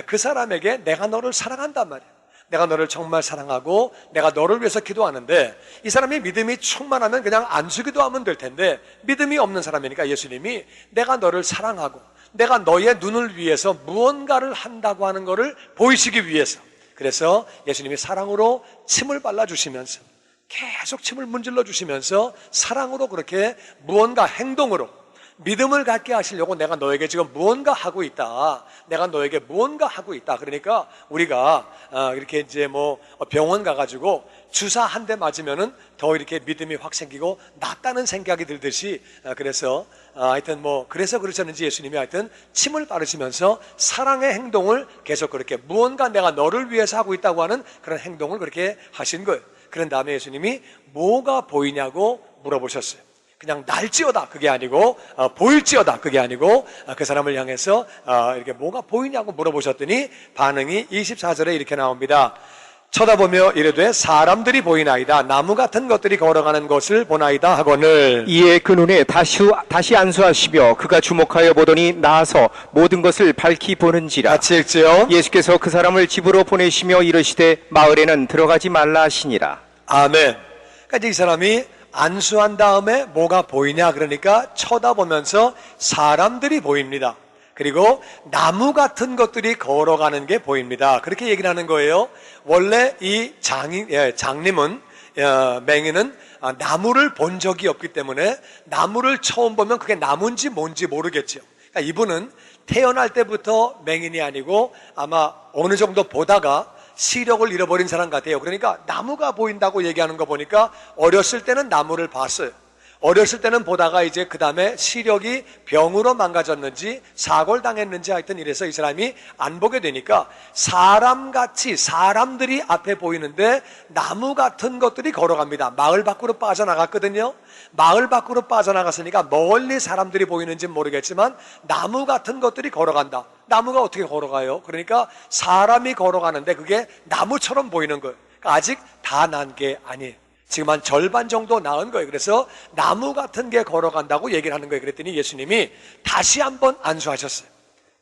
그 사람에게 내가 너를 사랑한단 말이에요. 내가 너를 정말 사랑하고 내가 너를 위해서 기도하는데 이 사람이 믿음이 충만하면 그냥 안수기도 하면 될 텐데 믿음이 없는 사람이니까 예수님이 내가 너를 사랑하고 내가 너의 눈을 위해서 무언가를 한다고 하는 것을 보이시기 위해서 그래서 예수님이 사랑으로 침을 발라주시면서 계속 침을 문질러 주시면서 사랑으로 그렇게 무언가 행동으로 믿음을 갖게 하시려고 내가 너에게 지금 무언가 하고 있다. 내가 너에게 무언가 하고 있다. 그러니까 우리가 이렇게 이제 뭐 병원 가가지고 주사 한 대 맞으면은 더 이렇게 믿음이 확 생기고 낫다는 생각이 들듯이 그래서 하여튼 뭐 그래서 그러셨는지 예수님이 하여튼 침을 바르시면서 사랑의 행동을 계속 그렇게 무언가 내가 너를 위해서 하고 있다고 하는 그런 행동을 그렇게 하신 거예요. 그런 다음에 예수님이 뭐가 보이냐고 물어보셨어요. 그냥 날지어다 그게 아니고 보일지어다 그게 아니고 그 사람을 향해서 이렇게 뭐가 보이냐고 물어보셨더니 반응이 24절에 이렇게 나옵니다. 쳐다보며 이르되 사람들이 보이나이다. 나무 같은 것들이 걸어가는 것을 보나이다 하거늘. 이에 그 눈에 다시 안수하시며 그가 주목하여 보더니 나아서 모든 것을 밝히 보는지라. 같이 읽지요. 예수께서 그 사람을 집으로 보내시며 이르시되 마을에는 들어가지 말라 하시니라. 아멘. 그러니까 이제 이 사람이 안수한 다음에 뭐가 보이냐 그러니까 쳐다보면서 사람들이 보입니다. 그리고 나무 같은 것들이 걸어가는 게 보입니다. 그렇게 얘기를 하는 거예요. 원래 이 장님은 맹인은 나무를 본 적이 없기 때문에 나무를 처음 보면 그게 나무인지 뭔지 모르겠죠. 그러니까 이분은 태어날 때부터 맹인이 아니고 아마 어느 정도 보다가 시력을 잃어버린 사람 같아요. 그러니까 나무가 보인다고 얘기하는 거 보니까 어렸을 때는 나무를 봤어요. 어렸을 때는 보다가 이제 그 다음에 시력이 병으로 망가졌는지 사고를 당했는지 하여튼 이래서 이 사람이 안 보게 되니까 사람같이 사람들이 앞에 보이는데 나무 같은 것들이 걸어갑니다. 마을 밖으로 빠져나갔거든요. 마을 밖으로 빠져나갔으니까 멀리 사람들이 보이는지는 모르겠지만 나무 같은 것들이 걸어간다. 나무가 어떻게 걸어가요? 그러니까 사람이 걸어가는데 그게 나무처럼 보이는 거예요. 그러니까 아직 다 난 게 아니에요. 지금 한 절반 정도 나은 거예요. 그래서 나무 같은 게 걸어간다고 얘기를 하는 거예요. 그랬더니 예수님이 다시 한번 안수하셨어요.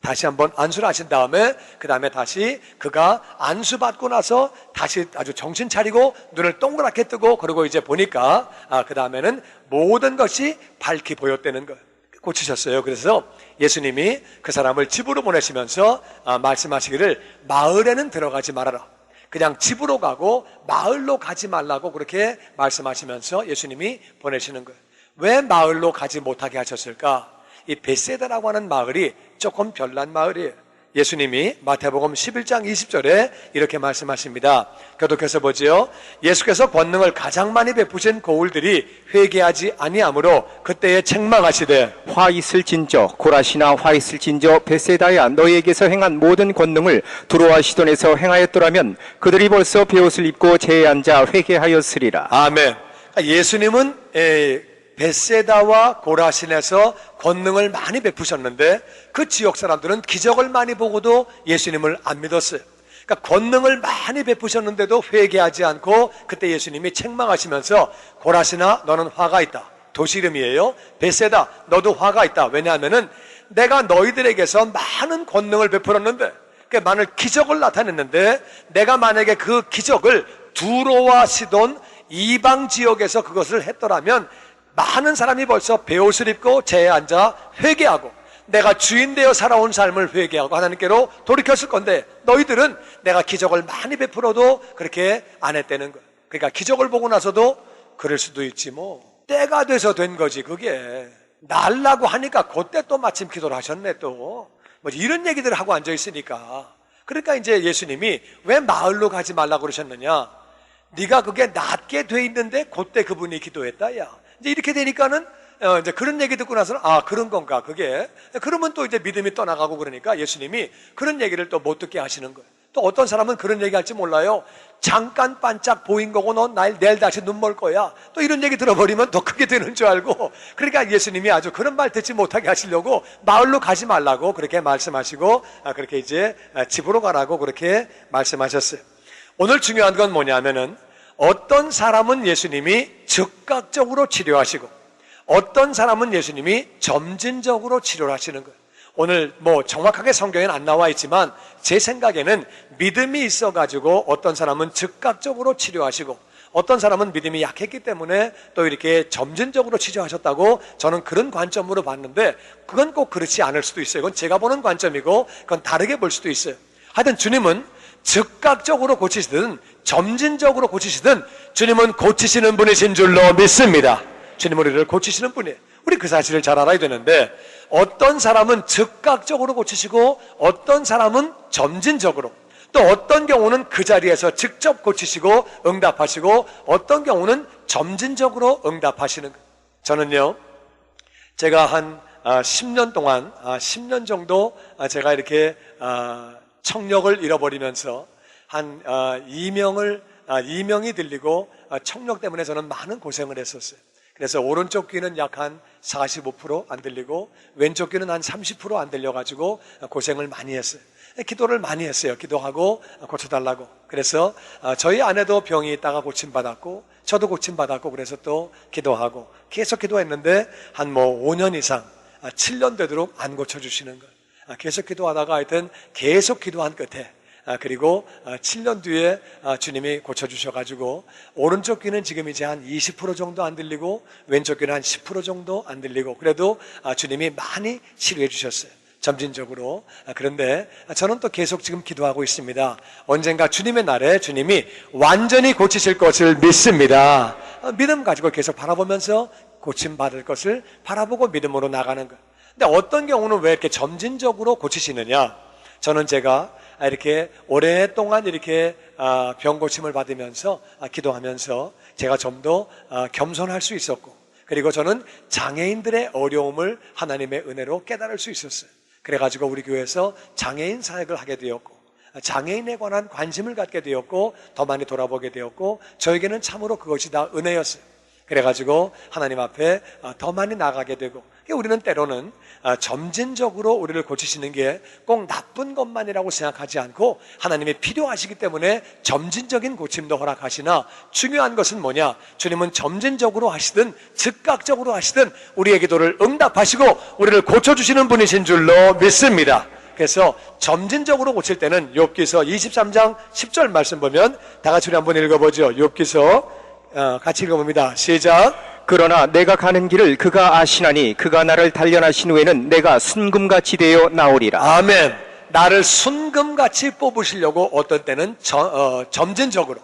다시 한번 안수를 하신 다음에 그 다음에 다시 그가 안수받고 나서 다시 아주 정신 차리고 눈을 동그랗게 뜨고 그러고 이제 보니까 그 다음에는 모든 것이 밝히 보였다는 거예요. 고치셨어요. 그래서 예수님이 그 사람을 집으로 보내시면서 말씀하시기를 마을에는 들어가지 말아라. 그냥 집으로 가고 마을로 가지 말라고 그렇게 말씀하시면서 예수님이 보내시는 거예요. 왜 마을로 가지 못하게 하셨을까? 이 베세다라고 하는 마을이 조금 별난 마을이에요. 예수님이 마태복음 11장 20절에 이렇게 말씀하십니다. 교독해서 보지요. 예수께서 권능을 가장 많이 베푸신 고울들이 회개하지 아니하므로 그때에 책망하시되 화 있을진저 고라시나 화 있을진저 베세다야 너희에게서 행한 모든 권능을 두로와 시돈에서 행하였더라면 그들이 벌써 베옷을 입고 제에 앉아 회개하였으리라. 아멘. 예수님은 베세다와 고라신에서 권능을 많이 베푸셨는데 그 지역 사람들은 기적을 많이 보고도 예수님을 안 믿었어요. 그러니까 권능을 많이 베푸셨는데도 회개하지 않고 그때 예수님이 책망하시면서 고라신아 너는 화가 있다. 도시 이름이에요. 베세다 너도 화가 있다. 왜냐하면은 내가 너희들에게서 많은 권능을 베풀었는데 많은 기적을 나타냈는데 내가 만약에 그 기적을 두로와 시돈 이방 지역에서 그것을 했더라면 많은 사람이 벌써 베옷을 입고 제에 앉아 회개하고 내가 주인 되어 살아온 삶을 회개하고 하나님께로 돌이켰을 건데 너희들은 내가 기적을 많이 베풀어도 그렇게 안 했다는 거예요. 그러니까 기적을 보고 나서도 그럴 수도 있지 뭐 때가 돼서 된 거지 그게 날라고 하니까 그때 또 마침 기도를 하셨네 또 뭐 이런 얘기들을 하고 앉아 있으니까 그러니까 이제 예수님이 왜 마을로 가지 말라고 그러셨느냐 네가 그게 낫게 돼 있는데 그때 그분이 기도했다 야 이제 이렇게 되니까는 이제 그런 얘기 듣고 나서는 그런 건가 그게 그러면 또 이제 믿음이 떠나가고 그러니까 예수님이 그런 얘기를 또 못 듣게 하시는 거예요. 또 어떤 사람은 그런 얘기 할지 몰라요. 잠깐 반짝 보인 거고 너 내일 다시 눈 멀 거야. 또 이런 얘기 들어버리면 더 크게 되는 줄 알고 그러니까 예수님이 아주 그런 말 듣지 못하게 하시려고 마을로 가지 말라고 그렇게 말씀하시고 그렇게 이제 집으로 가라고 그렇게 말씀하셨어요. 오늘 중요한 건 뭐냐면은 어떤 사람은 예수님이 즉각적으로 치료하시고 어떤 사람은 예수님이 점진적으로 치료를 하시는 거예요. 오늘 뭐 정확하게 성경에는 안 나와 있지만 제 생각에는 믿음이 있어가지고 어떤 사람은 즉각적으로 치료하시고 어떤 사람은 믿음이 약했기 때문에 또 이렇게 점진적으로 치료하셨다고 저는 그런 관점으로 봤는데 그건 꼭 그렇지 않을 수도 있어요. 그건 제가 보는 관점이고 그건 다르게 볼 수도 있어요. 하여튼 주님은 즉각적으로 고치시든 점진적으로 고치시든 주님은 고치시는 분이신 줄로 믿습니다. 주님은 우리를 고치시는 분이에요. 우리 그 사실을 잘 알아야 되는데 어떤 사람은 즉각적으로 고치시고 어떤 사람은 점진적으로 또 어떤 경우는 그 자리에서 직접 고치시고 응답하시고 어떤 경우는 점진적으로 응답하시는 거예요. 저는요 제가 한 10년 동안 10년 정도 제가 이렇게 청력을 잃어버리면서 한 이명이 들리고 청력 때문에 저는 많은 고생을 했었어요. 그래서 오른쪽 귀는 약 한 45% 안 들리고 왼쪽 귀는 한 30% 안 들려가지고 고생을 많이 했어요. 기도를 많이 했어요. 기도하고 고쳐달라고. 그래서 저희 아내도 병이 있다가 고침받았고 저도 고침받았고 그래서 또 기도하고 계속 기도했는데 한 5년 이상 7년 되도록 안 고쳐주시는 거예요. 계속 기도하다가 하여튼 계속 기도한 끝에 그리고 7년 뒤에 주님이 고쳐주셔가지고 오른쪽 귀는 지금 이제 한 20% 정도 안 들리고 왼쪽 귀는 한 10% 정도 안 들리고 그래도 주님이 많이 치료해 주셨어요. 점진적으로. 그런데 저는 또 계속 지금 기도하고 있습니다. 언젠가 주님의 날에 주님이 완전히 고치실 것을 믿습니다. 믿음 가지고 계속 바라보면서 고침받을 것을 바라보고 믿음으로 나가는 것. 근데 어떤 경우는 왜 이렇게 점진적으로 고치시느냐? 저는 제가 이렇게 오랫동안 이렇게 병 고침을 받으면서 기도하면서 제가 좀 더 겸손할 수 있었고 그리고 저는 장애인들의 어려움을 하나님의 은혜로 깨달을 수 있었어요. 그래가지고 우리 교회에서 장애인 사역을 하게 되었고 장애인에 관한 관심을 갖게 되었고 더 많이 돌아보게 되었고 저에게는 참으로 그것이 다 은혜였어요. 그래가지고 하나님 앞에 더 많이 나가게 되고 우리는 때로는 점진적으로 우리를 고치시는 게 꼭 나쁜 것만이라고 생각하지 않고 하나님이 필요하시기 때문에 점진적인 고침도 허락하시나 중요한 것은 뭐냐? 주님은 점진적으로 하시든 즉각적으로 하시든 우리의 기도를 응답하시고 우리를 고쳐주시는 분이신 줄로 믿습니다. 그래서 점진적으로 고칠 때는 욥기서 23장 10절 말씀 보면 다 같이 우리 한번 읽어보죠. 욥기서 같이 읽어봅니다. 시작. 그러나 내가 가는 길을 그가 아시나니 그가 나를 단련하신 후에는 내가 순금같이 되어 나오리라. 아멘. 나를 순금같이 뽑으시려고 어떤 때는 점진적으로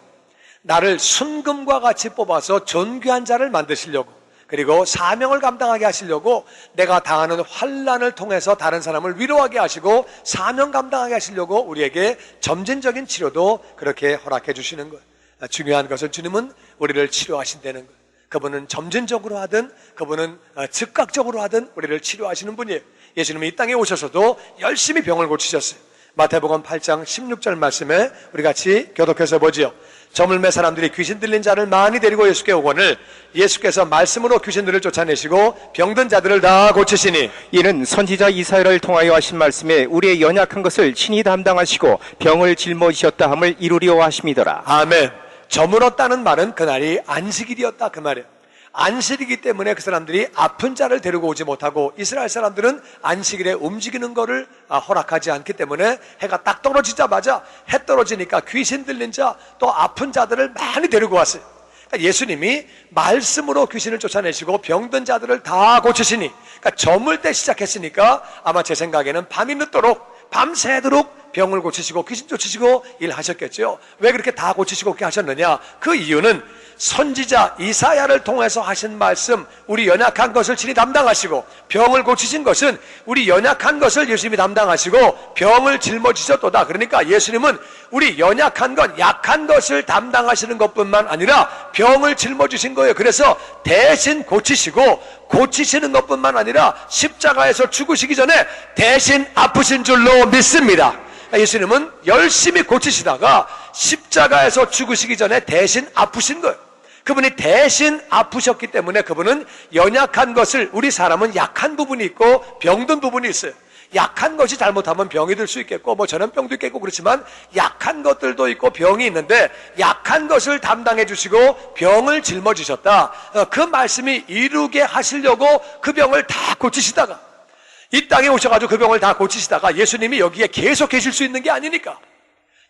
나를 순금과 같이 뽑아서 존귀한 자를 만드시려고 그리고 사명을 감당하게 하시려고 내가 당하는 환난을 통해서 다른 사람을 위로하게 하시고 사명 감당하게 하시려고 우리에게 점진적인 치료도 그렇게 허락해 주시는 거예요. 중요한 것은 주님은 우리를 치료하신다는 거예요. 그분은 점진적으로 하든 그분은 즉각적으로 하든 우리를 치료하시는 분이에요. 예수님이 이 땅에 오셔서도 열심히 병을 고치셨어요. 마태복음 8장 16절 말씀에 우리 같이 교독해서 보지요. 저물매 사람들이 귀신 들린 자를 많이 데리고 예수께 오거늘 예수께서 말씀으로 귀신들을 쫓아내시고 병든 자들을 다 고치시니 이는 선지자 이사야를 통하여 하신 말씀에 우리의 연약한 것을 친히 담당하시고 병을 짊어지셨다 함을 이루려 하심이더라. 아멘. 저물었다는 말은 그날이 안식일이었다 그 말이에요. 안식이기 때문에 그 사람들이 아픈 자를 데리고 오지 못하고 이스라엘 사람들은 안식일에 움직이는 것을 허락하지 않기 때문에 해가 딱 떨어지자마자 해 떨어지니까 귀신 들린 자 또 아픈 자들을 많이 데리고 왔어요. 그러니까 예수님이 말씀으로 귀신을 쫓아내시고 병든 자들을 다 고치시니 그러니까 저물 때 시작했으니까 아마 제 생각에는 밤이 늦도록 밤새도록 병을 고치시고 귀신 쫓으시고 일하셨겠죠. 왜 그렇게 다 고치시고 그렇게 하셨느냐? 그 이유는 선지자 이사야를 통해서 하신 말씀 우리 연약한 것을 친히 담당하시고 병을 고치신 것은 우리 연약한 것을 예수님이 담당하시고 병을 짊어지셨도다. 그러니까 예수님은 우리 연약한 것 약한 것을 담당하시는 것뿐만 아니라 병을 짊어지신 거예요. 그래서 대신 고치시고 고치시는 것뿐만 아니라 십자가에서 죽으시기 전에 대신 아프신 줄로 믿습니다. 예수님은 열심히 고치시다가 십자가에서 죽으시기 전에 대신 아프신 거예요. 그분이 대신 아프셨기 때문에 그분은 연약한 것을 우리 사람은 약한 부분이 있고 병든 부분이 있어요. 약한 것이 잘못하면 병이 들 수 있겠고 뭐 전염병도 있겠고 그렇지만 약한 것들도 있고 병이 있는데 약한 것을 담당해 주시고 병을 짊어지셨다. 그 말씀이 이루게 하시려고 그 병을 다 고치시다가 이 땅에 오셔가지고 그 병을 다 고치시다가 예수님이 여기에 계속 계실 수 있는 게 아니니까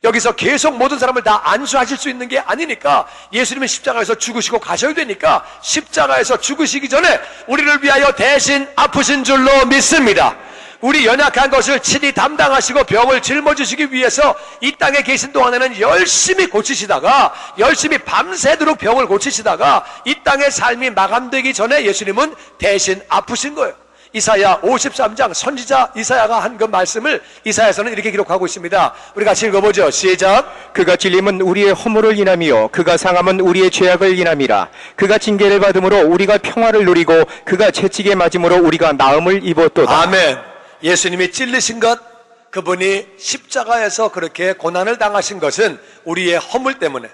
여기서 계속 모든 사람을 다 안수하실 수 있는 게 아니니까 예수님은 십자가에서 죽으시고 가셔야 되니까 십자가에서 죽으시기 전에 우리를 위하여 대신 아프신 줄로 믿습니다. 우리 연약한 것을 친히 담당하시고 병을 짊어지시기 위해서 이 땅에 계신 동안에는 열심히 고치시다가 열심히 밤새도록 병을 고치시다가 이 땅의 삶이 마감되기 전에 예수님은 대신 아프신 거예요. 이사야 53장 선지자 이사야가 한 그 말씀을 이사야서는 이렇게 기록하고 있습니다. 우리 같이 읽어보죠. 시작. 그가 찔림은 우리의 허물을 인하며 그가 상함은 우리의 죄악을 인함이라. 그가 징계를 받음으로 우리가 평화를 누리고 그가 채찍에 맞음으로 우리가 나음을 입었도다. 아멘. 예수님이 찔리신 것 그분이 십자가에서 그렇게 고난을 당하신 것은 우리의 허물 때문에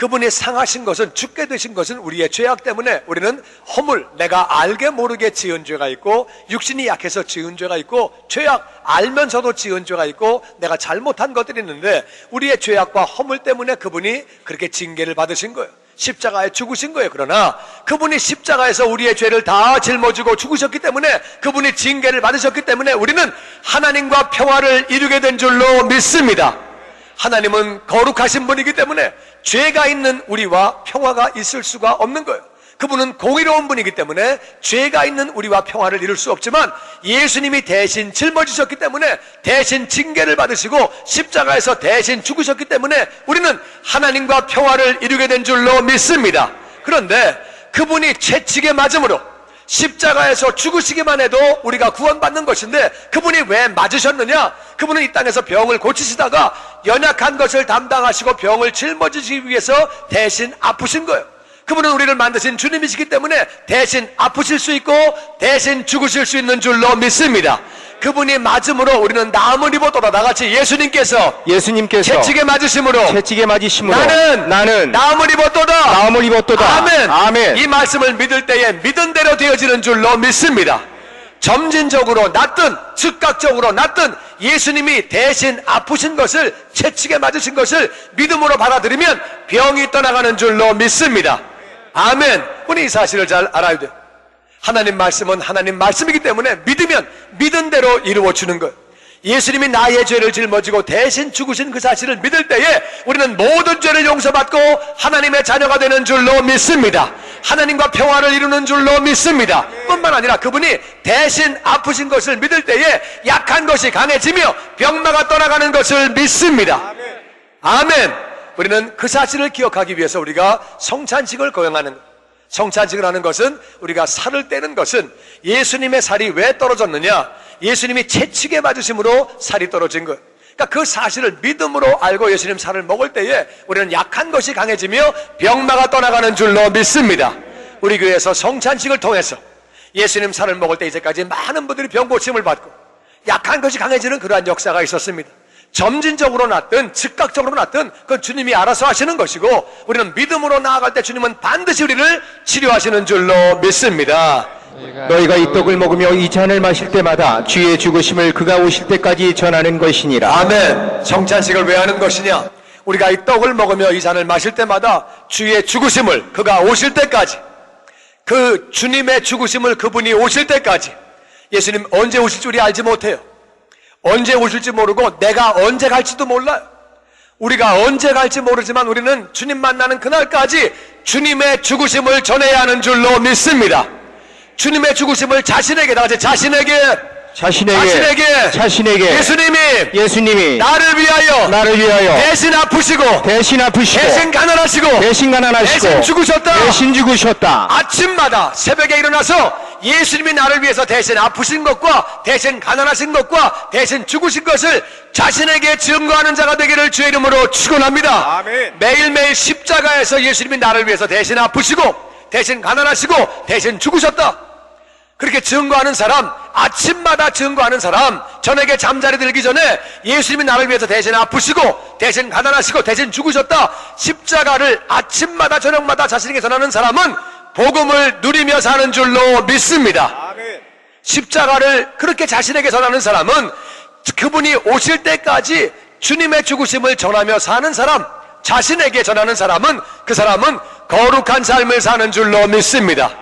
그분이 상하신 것은, 죽게 되신 것은 우리의 죄악 때문에 우리는 허물, 내가 알게 모르게 지은 죄가 있고, 육신이 약해서 지은 죄가 있고, 죄악 알면서도 지은 죄가 있고, 내가 잘못한 것들이 있는데 우리의 죄악과 허물 때문에 그분이 그렇게 징계를 받으신 거예요. 십자가에 죽으신 거예요. 그러나 그분이 십자가에서 우리의 죄를 다 짊어지고 죽으셨기 때문에, 그분이 징계를 받으셨기 때문에 우리는 하나님과 평화를 이루게 된 줄로 믿습니다. 하나님은 거룩하신 분이기 때문에 죄가 있는 우리와 평화가 있을 수가 없는 거예요. 그분은 공의로운 분이기 때문에 죄가 있는 우리와 평화를 이룰 수 없지만, 예수님이 대신 짊어지셨기 때문에, 대신 징계를 받으시고 십자가에서 대신 죽으셨기 때문에 우리는 하나님과 평화를 이루게 된 줄로 믿습니다. 그런데 그분이 채찍에 맞음으로 십자가에서 죽으시기만 해도 우리가 구원받는 것인데, 그분이 왜 맞으셨느냐? 그분은 이 땅에서 병을 고치시다가 연약한 것을 담당하시고 병을 짊어지시기 위해서 대신 아프신 거예요. 그분은 우리를 만드신 주님이시기 때문에 대신 아프실 수 있고 대신 죽으실 수 있는 줄로 믿습니다. 그분이 맞음으로 우리는 나음을 입었도다. 다같이 예수님께서 채찍에 맞으심으로 나는 나음을 입었도다. 아멘. 이 말씀을 믿을 때에 믿은 대로 되어지는 줄로 믿습니다. 점진적으로 낫든 즉각적으로 낫든 예수님이 대신 아프신 것을, 채찍에 맞으신 것을 믿음으로 받아들이면 병이 떠나가는 줄로 믿습니다. 아멘. 우리 이 사실을 잘 알아야 돼요. 하나님 말씀은 하나님 말씀이기 때문에 믿으면 믿은 대로 이루어주는 거예요. 예수님이 나의 죄를 짊어지고 대신 죽으신 그 사실을 믿을 때에 우리는 모든 죄를 용서받고 하나님의 자녀가 되는 줄로 믿습니다. 하나님과 평화를 이루는 줄로 믿습니다. 뿐만 아니라 그분이 대신 아프신 것을 믿을 때에 약한 것이 강해지며 병마가 떠나가는 것을 믿습니다. 아멘. 우리는 그 사실을 기억하기 위해서 우리가 성찬식을 거행하는 것. 성찬식을 하는 것은, 우리가 살을 떼는 것은 예수님의 살이 왜 떨어졌느냐? 예수님이 채찍에 맞으심으로 살이 떨어진 거예요. 그러니까 그 사실을 믿음으로 알고 예수님 살을 먹을 때에 우리는 약한 것이 강해지며 병마가 떠나가는 줄로 믿습니다. 우리 교회에서 성찬식을 통해서 예수님 살을 먹을 때 이제까지 많은 분들이 병 고침을 받고 약한 것이 강해지는 그러한 역사가 있었습니다. 점진적으로 낫든 즉각적으로 낫든 그건 주님이 알아서 하시는 것이고, 우리는 믿음으로 나아갈 때 주님은 반드시 우리를 치료하시는 줄로 믿습니다. 너희가 이 떡을 먹으며 이 잔을 마실 때마다 주의 죽으심을 그가 오실 때까지 전하는 것이니라. 아멘. 성찬식을 왜 하는 것이냐? 우리가 이 떡을 먹으며 이 잔을 마실 때마다 주의 죽으심을, 그가 오실 때까지, 그 주님의 죽으심을, 그분이 오실 때까지. 예수님 언제 오실지 우리 알지 못해요. 언제 오실지 모르고 내가 언제 갈지도 몰라요. 우리가 언제 갈지 모르지만 우리는 주님 만나는 그날까지 주님의 죽으심을 전해야 하는 줄로 믿습니다. 주님의 죽으심을 자신에게, 다 같이 자신에게 예수님이 나를 위하여 대신 아프시고 대신 가난하시고 대신 죽으셨다. 아침마다 새벽에 일어나서 예수님이 나를 위해서 대신 아프신 것과 대신 가난하신 것과 대신 죽으신 것을 자신에게 증거하는 자가 되기를 주의 이름으로 축원합니다. 아멘. 매일매일 십자가에서 예수님이 나를 위해서 대신 아프시고 대신 가난하시고 대신 죽으셨다. 그렇게 증거하는 사람, 아침마다 증거하는 사람, 저녁에 잠자리 들기 전에 예수님이 나를 위해서 대신 아프시고 대신 가난하시고 대신 죽으셨다, 십자가를 아침마다 저녁마다 자신에게 전하는 사람은 복음을 누리며 사는 줄로 믿습니다. 아멘. 십자가를 그렇게 자신에게 전하는 사람은 그분이 오실 때까지 주님의 죽으심을 전하며 사는 사람, 자신에게 전하는 사람은, 그 사람은 거룩한 삶을 사는 줄로 믿습니다.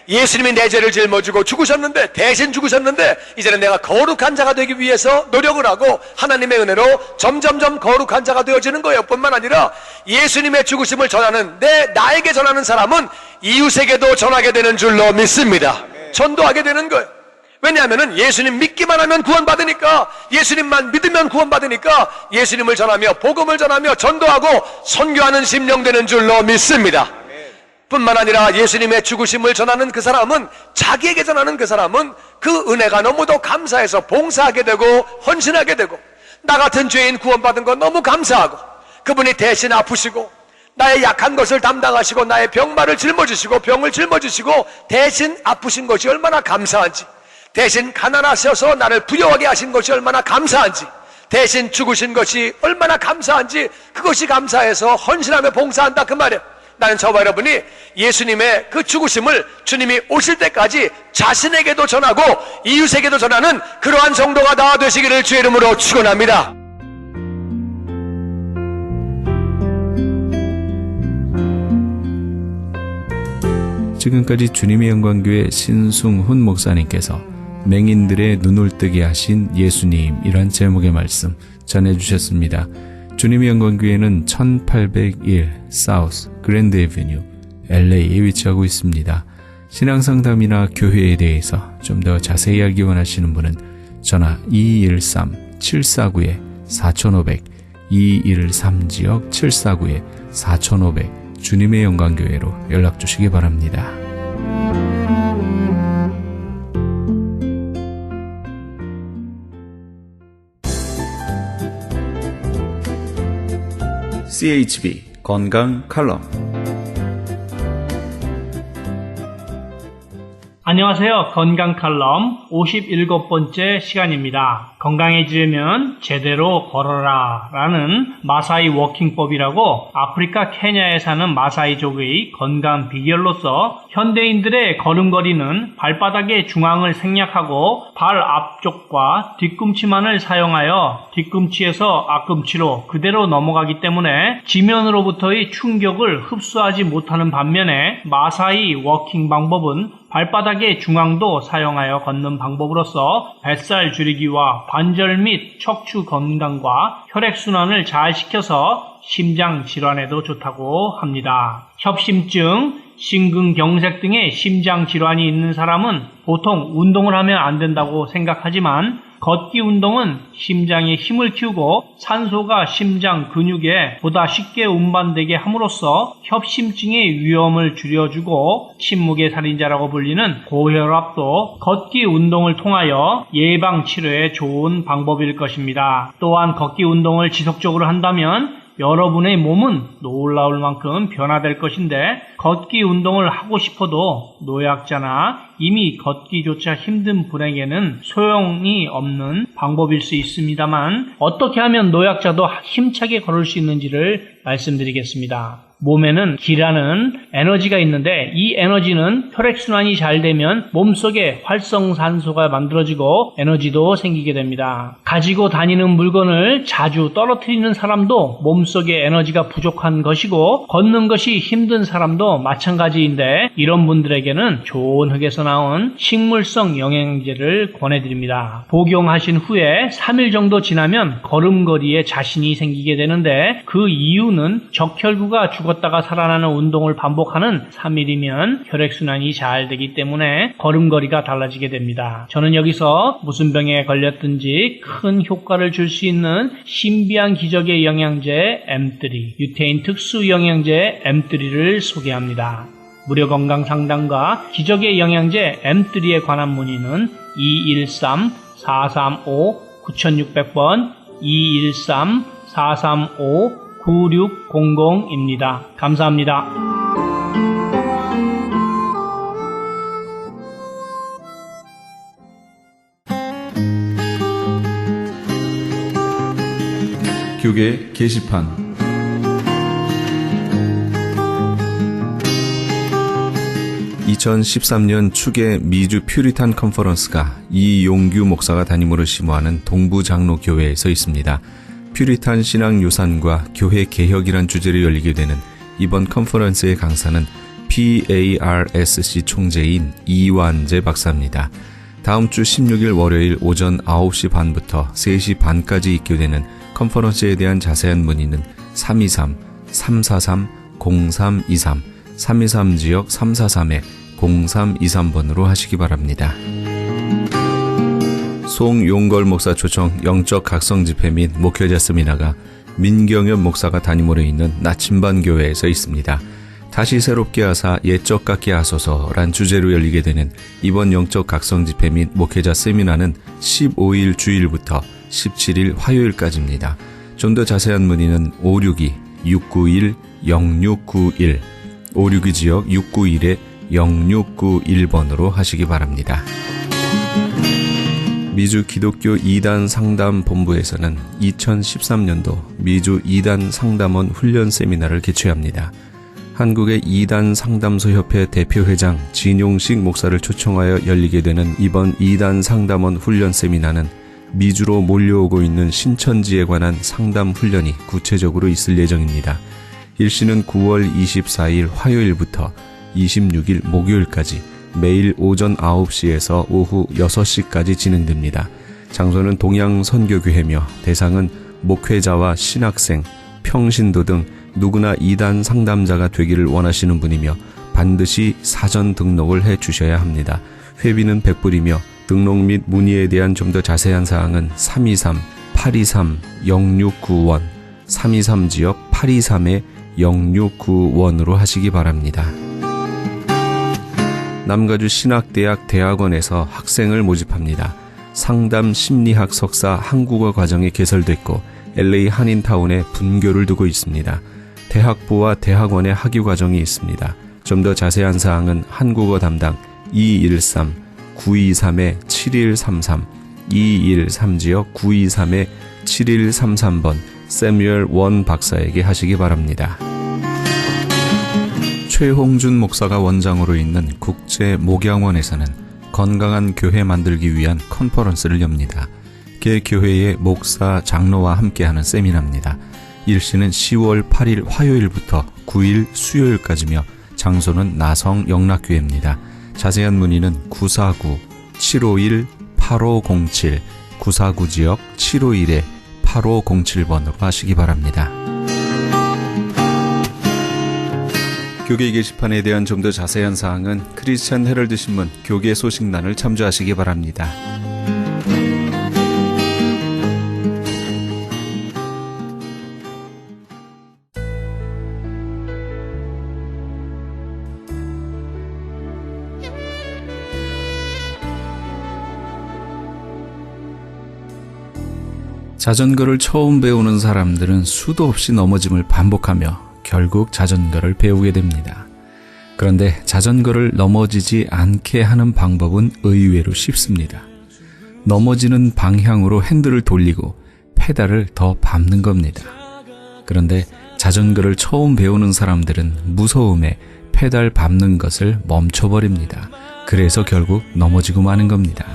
예수님이 내 죄를 짊어지고 죽으셨는데, 대신 죽으셨는데, 이제는 내가 거룩한 자가 되기 위해서 노력을 하고 하나님의 은혜로 점점점 거룩한 자가 되어지는 거예요. 뿐만 아니라 예수님의 죽으심을 전하는, 나에게 전하는 사람은 이웃에게도 전하게 되는 줄로 믿습니다. 전도하게 되는 거예요. 왜냐하면 예수님 믿기만 하면 구원받으니까, 예수님만 믿으면 구원받으니까 예수님을 전하며 복음을 전하며 전도하고 선교하는 심령 되는 줄로 믿습니다. 뿐만 아니라 예수님의 죽으심을 전하는 그 사람은, 자기에게 전하는 그 사람은 그 은혜가 너무도 감사해서 봉사하게 되고 헌신하게 되고, 나 같은 죄인 구원받은 거 너무 감사하고, 그분이 대신 아프시고 나의 약한 것을 담당하시고 나의 병마를 짊어지시고 병을 짊어지시고 대신 아프신 것이 얼마나 감사한지, 대신 가난하셔서 나를 부유하게 하신 것이 얼마나 감사한지, 대신 죽으신 것이 얼마나 감사한지 그것이 감사해서 헌신하며 봉사한다 그 말이에요. 나는 저와 여러분이 예수님의 그 죽으심을 주님이 오실 때까지 자신에게도 전하고 이웃에게도 전하는 그러한 성도가 다 되시기를 주의 이름으로 축원합니다. 지금까지 주님의 영광교회 신승훈 목사님께서 맹인들의 눈을 뜨게 하신 예수님이란 제목의 말씀 전해주셨습니다. 주님의 영광교회는 1801 사우스 그랜드 애비뉴 LA에 위치하고 있습니다. 신앙상담이나 교회에 대해서 좀 더 자세히 알기 원하시는 분은 전화 213-749-4500 213지역 749-4500 주님의 영광교회로 연락 주시기 바랍니다. CHB 건강 칼럼. 안녕하세요. 건강 칼럼 57번째 시간입니다. 건강해지려면 제대로 걸어라 라는 마사이 워킹법이라고 아프리카 케냐에 사는 마사이족의 건강 비결로서 현대인들의 걸음걸이는 발바닥의 중앙을 생략하고 발 앞쪽과 뒤꿈치만을 사용하여 뒤꿈치에서 앞꿈치로 그대로 넘어가기 때문에 지면으로부터의 충격을 흡수하지 못하는 반면에 마사이 워킹 방법은 발바닥의 중앙도 사용하여 걷는 방법으로서 뱃살 줄이기와 관절 및 척추 건강과 혈액순환을 잘 시켜서 심장 질환에도 좋다고 합니다. 협심증, 심근경색 등의 심장 질환이 있는 사람은 보통 운동을 하면 안 된다고 생각하지만 걷기 운동은 심장에 힘을 키우고 산소가 심장 근육에 보다 쉽게 운반되게 함으로써 협심증의 위험을 줄여주고 침묵의 살인자라고 불리는 고혈압도 걷기 운동을 통하여 예방 치료에 좋은 방법일 것입니다. 또한 걷기 운동을 지속적으로 한다면 여러분의 몸은 놀라울 만큼 변화될 것인데 걷기 운동을 하고 싶어도 노약자나 이미 걷기조차 힘든 분에게는 소용이 없는 방법일 수 있습니다만 어떻게 하면 노약자도 힘차게 걸을 수 있는지를 말씀드리겠습니다. 몸에는 기라는 에너지가 있는데 이 에너지는 혈액순환이 잘 되면 몸속에 활성산소가 만들어지고 에너지도 생기게 됩니다. 가지고 다니는 물건을 자주 떨어뜨리는 사람도 몸속에 에너지가 부족한 것이고 걷는 것이 힘든 사람도 마찬가지인데 이런 분들에게는 좋은 흙에서 나온 식물성 영양제를 권해드립니다. 복용하신 후에 3일 정도 지나면 걸음걸이에 자신이 생기게 되는데 그 이유는 적혈구가 죽었다가 살아나는 운동을 반복하는 3일이면 혈액순환이 잘 되기 때문에 걸음걸이가 달라지게 됩니다. 저는 여기서 무슨 병에 걸렸든지 큰 효과를 줄 수 있는 신비한 기적의 영양제 M3, 유태인 특수 영양제 M3를 소개합니다. 무료 건강 상담과 기적의 영양제 M3에 관한 문의는 213-435-9600번 213-435-9600입니다. 감사합니다. 교계 게시판. (2013년) 축의 미주 퓨리탄 컨퍼런스가 이용규 목사가 담임으로 심호하는 동부장로교회에서 있습니다. 퓨리탄 신앙유산과 교회 개혁이란 주제로 열리게 되는 이번 컨퍼런스의 강사는 PARSC 총재인 이완재 박사입니다. 다음 주 16일 월요일 오전 9시 반부터 3시 반까지 있게 되는 컨퍼런스에 대한 자세한 문의는 323-343-0323 323지역 343-0323번으로 하시기 바랍니다. 송용걸 목사 초청 영적 각성 집회 및 목회자 세미나가 민경엽 목사가 담임으로 있는 나침반 교회에서 있습니다. 다시 새롭게 하사 옛적 같게 하소서란 주제로 열리게 되는 이번 영적 각성 집회 및 목회자 세미나는 15일 주일부터 17일 화요일까지입니다. 좀 더 자세한 문의는 562-691-0691 562지역 691-0691번으로 하시기 바랍니다. 미주 기독교 2단 상담 본부에서는 2013년도 미주 2단 상담원 훈련 세미나를 개최합니다. 한국의 2단 상담소 협회 대표회장 진용식 목사를 초청하여 열리게 되는 이번 2단 상담원 훈련 세미나는 미주로 몰려오고 있는 신천지에 관한 상담 훈련이 구체적으로 있을 예정입니다. 일시는 9월 24일 화요일부터 26일 목요일까지 매일 오전 9시에서 오후 6시까지 진행됩니다. 장소는 동양선교교회며 대상은 목회자와 신학생, 평신도 등 누구나 2단 상담자가 되기를 원하시는 분이며 반드시 사전 등록을 해 주셔야 합니다. 회비는 100불이며 등록 및 문의에 대한 좀 더 자세한 사항은 323-823-0691, 323-823-0691으로 하시기 바랍니다. 남가주 신학대학 대학원에서 학생을 모집합니다. 상담 심리학 석사 한국어 과정이 개설됐고 LA 한인타운에 분교를 두고 있습니다. 대학부와 대학원의 학위 과정이 있습니다. 좀 더 자세한 사항은 한국어 담당 213-923-7133, 213-923-7133번 세뮤얼 원 박사에게 하시기 바랍니다. 최홍준 목사가 원장으로 있는 국제목양원에서는 건강한 교회 만들기 위한 컨퍼런스를 엽니다. 개 교회의 목사, 장로와 함께하는 세미나입니다. 일시는 10월 8일 화요일부터 9일 수요일까지며 장소는 나성 영락교회입니다. 자세한 문의는 949-751-8507, 949 지역 751-8507번으로 하시기 바랍니다. 교계 게시판에 대한 좀 더 자세한 사항은 크리스찬 헤럴드 신문 교계 소식란을 참조하시기 바랍니다. 자전거를 처음 배우는 사람들은 수도 없이 넘어짐을 반복하며 결국 자전거를 배우게 됩니다. 그런데 자전거를 넘어지지 않게 하는 방법은 의외로 쉽습니다. 넘어지는 방향으로 핸들을 돌리고 페달을 더 밟는 겁니다. 그런데 자전거를 처음 배우는 사람들은 무서움에 페달 밟는 것을 멈춰버립니다. 그래서 결국 넘어지고 마는 겁니다.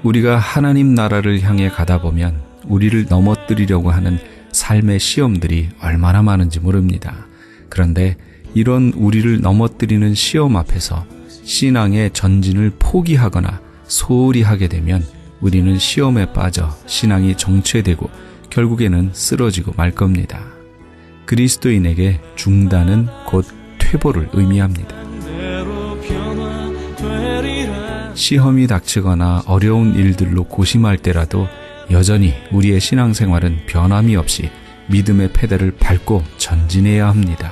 우리가 하나님 나라를 향해 가다 보면 우리를 넘어뜨리려고 하는 삶의 시험들이 얼마나 많은지 모릅니다. 그런데 이런 우리를 넘어뜨리는 시험 앞에서 신앙의 전진을 포기하거나 소홀히 하게 되면 우리는 시험에 빠져 신앙이 정체되고 결국에는 쓰러지고 말 겁니다. 그리스도인에게 중단은 곧 퇴보를 의미합니다. 시험이 닥치거나 어려운 일들로 고심할 때라도 여전히 우리의 신앙생활은 변함이 없이 믿음의 페달을 밟고 전진해야 합니다.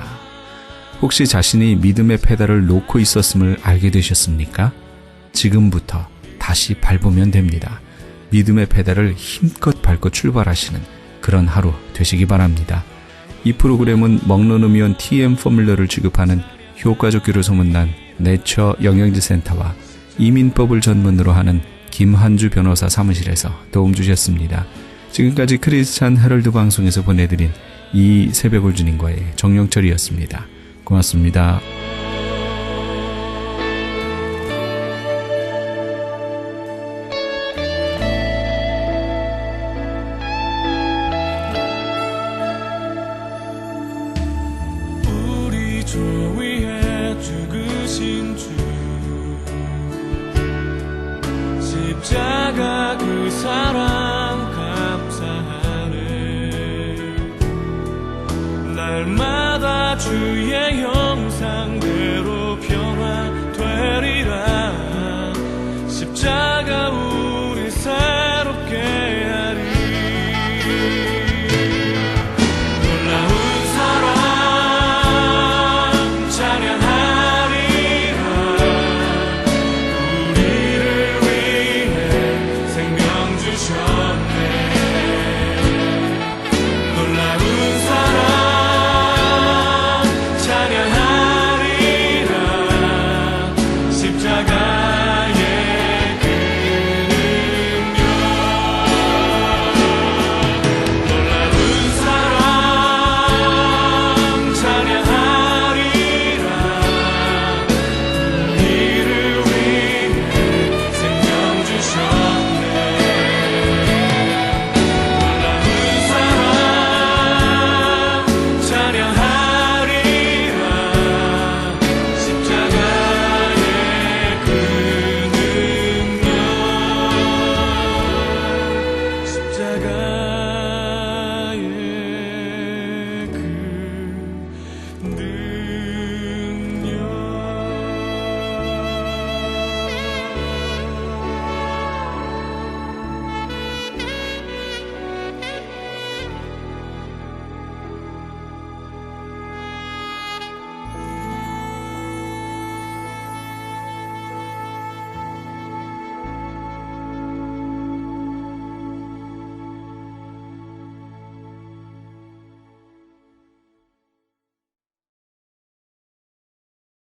혹시 자신이 믿음의 페달을 놓고 있었음을 알게 되셨습니까? 지금부터 다시 밟으면 됩니다. 믿음의 페달을 힘껏 밟고 출발하시는 그런 하루 되시기 바랍니다. 이 프로그램은 먹노노미온 TM 포뮬러를 취급하는 효과적 교류 소문난 내처 영양제 센터와 이민법을 전문으로 하는 김한주 변호사 사무실에서 도움 주셨습니다. 지금까지 크리스찬 헤럴드 방송에서 보내드린 이 새벽을 주님과의 정영철이었습니다. 고맙습니다. 우리 주 위에 죽으신 주 십자가 그 사랑 감사하네. 날마다 주의 형상대로 변화되리라. 십자가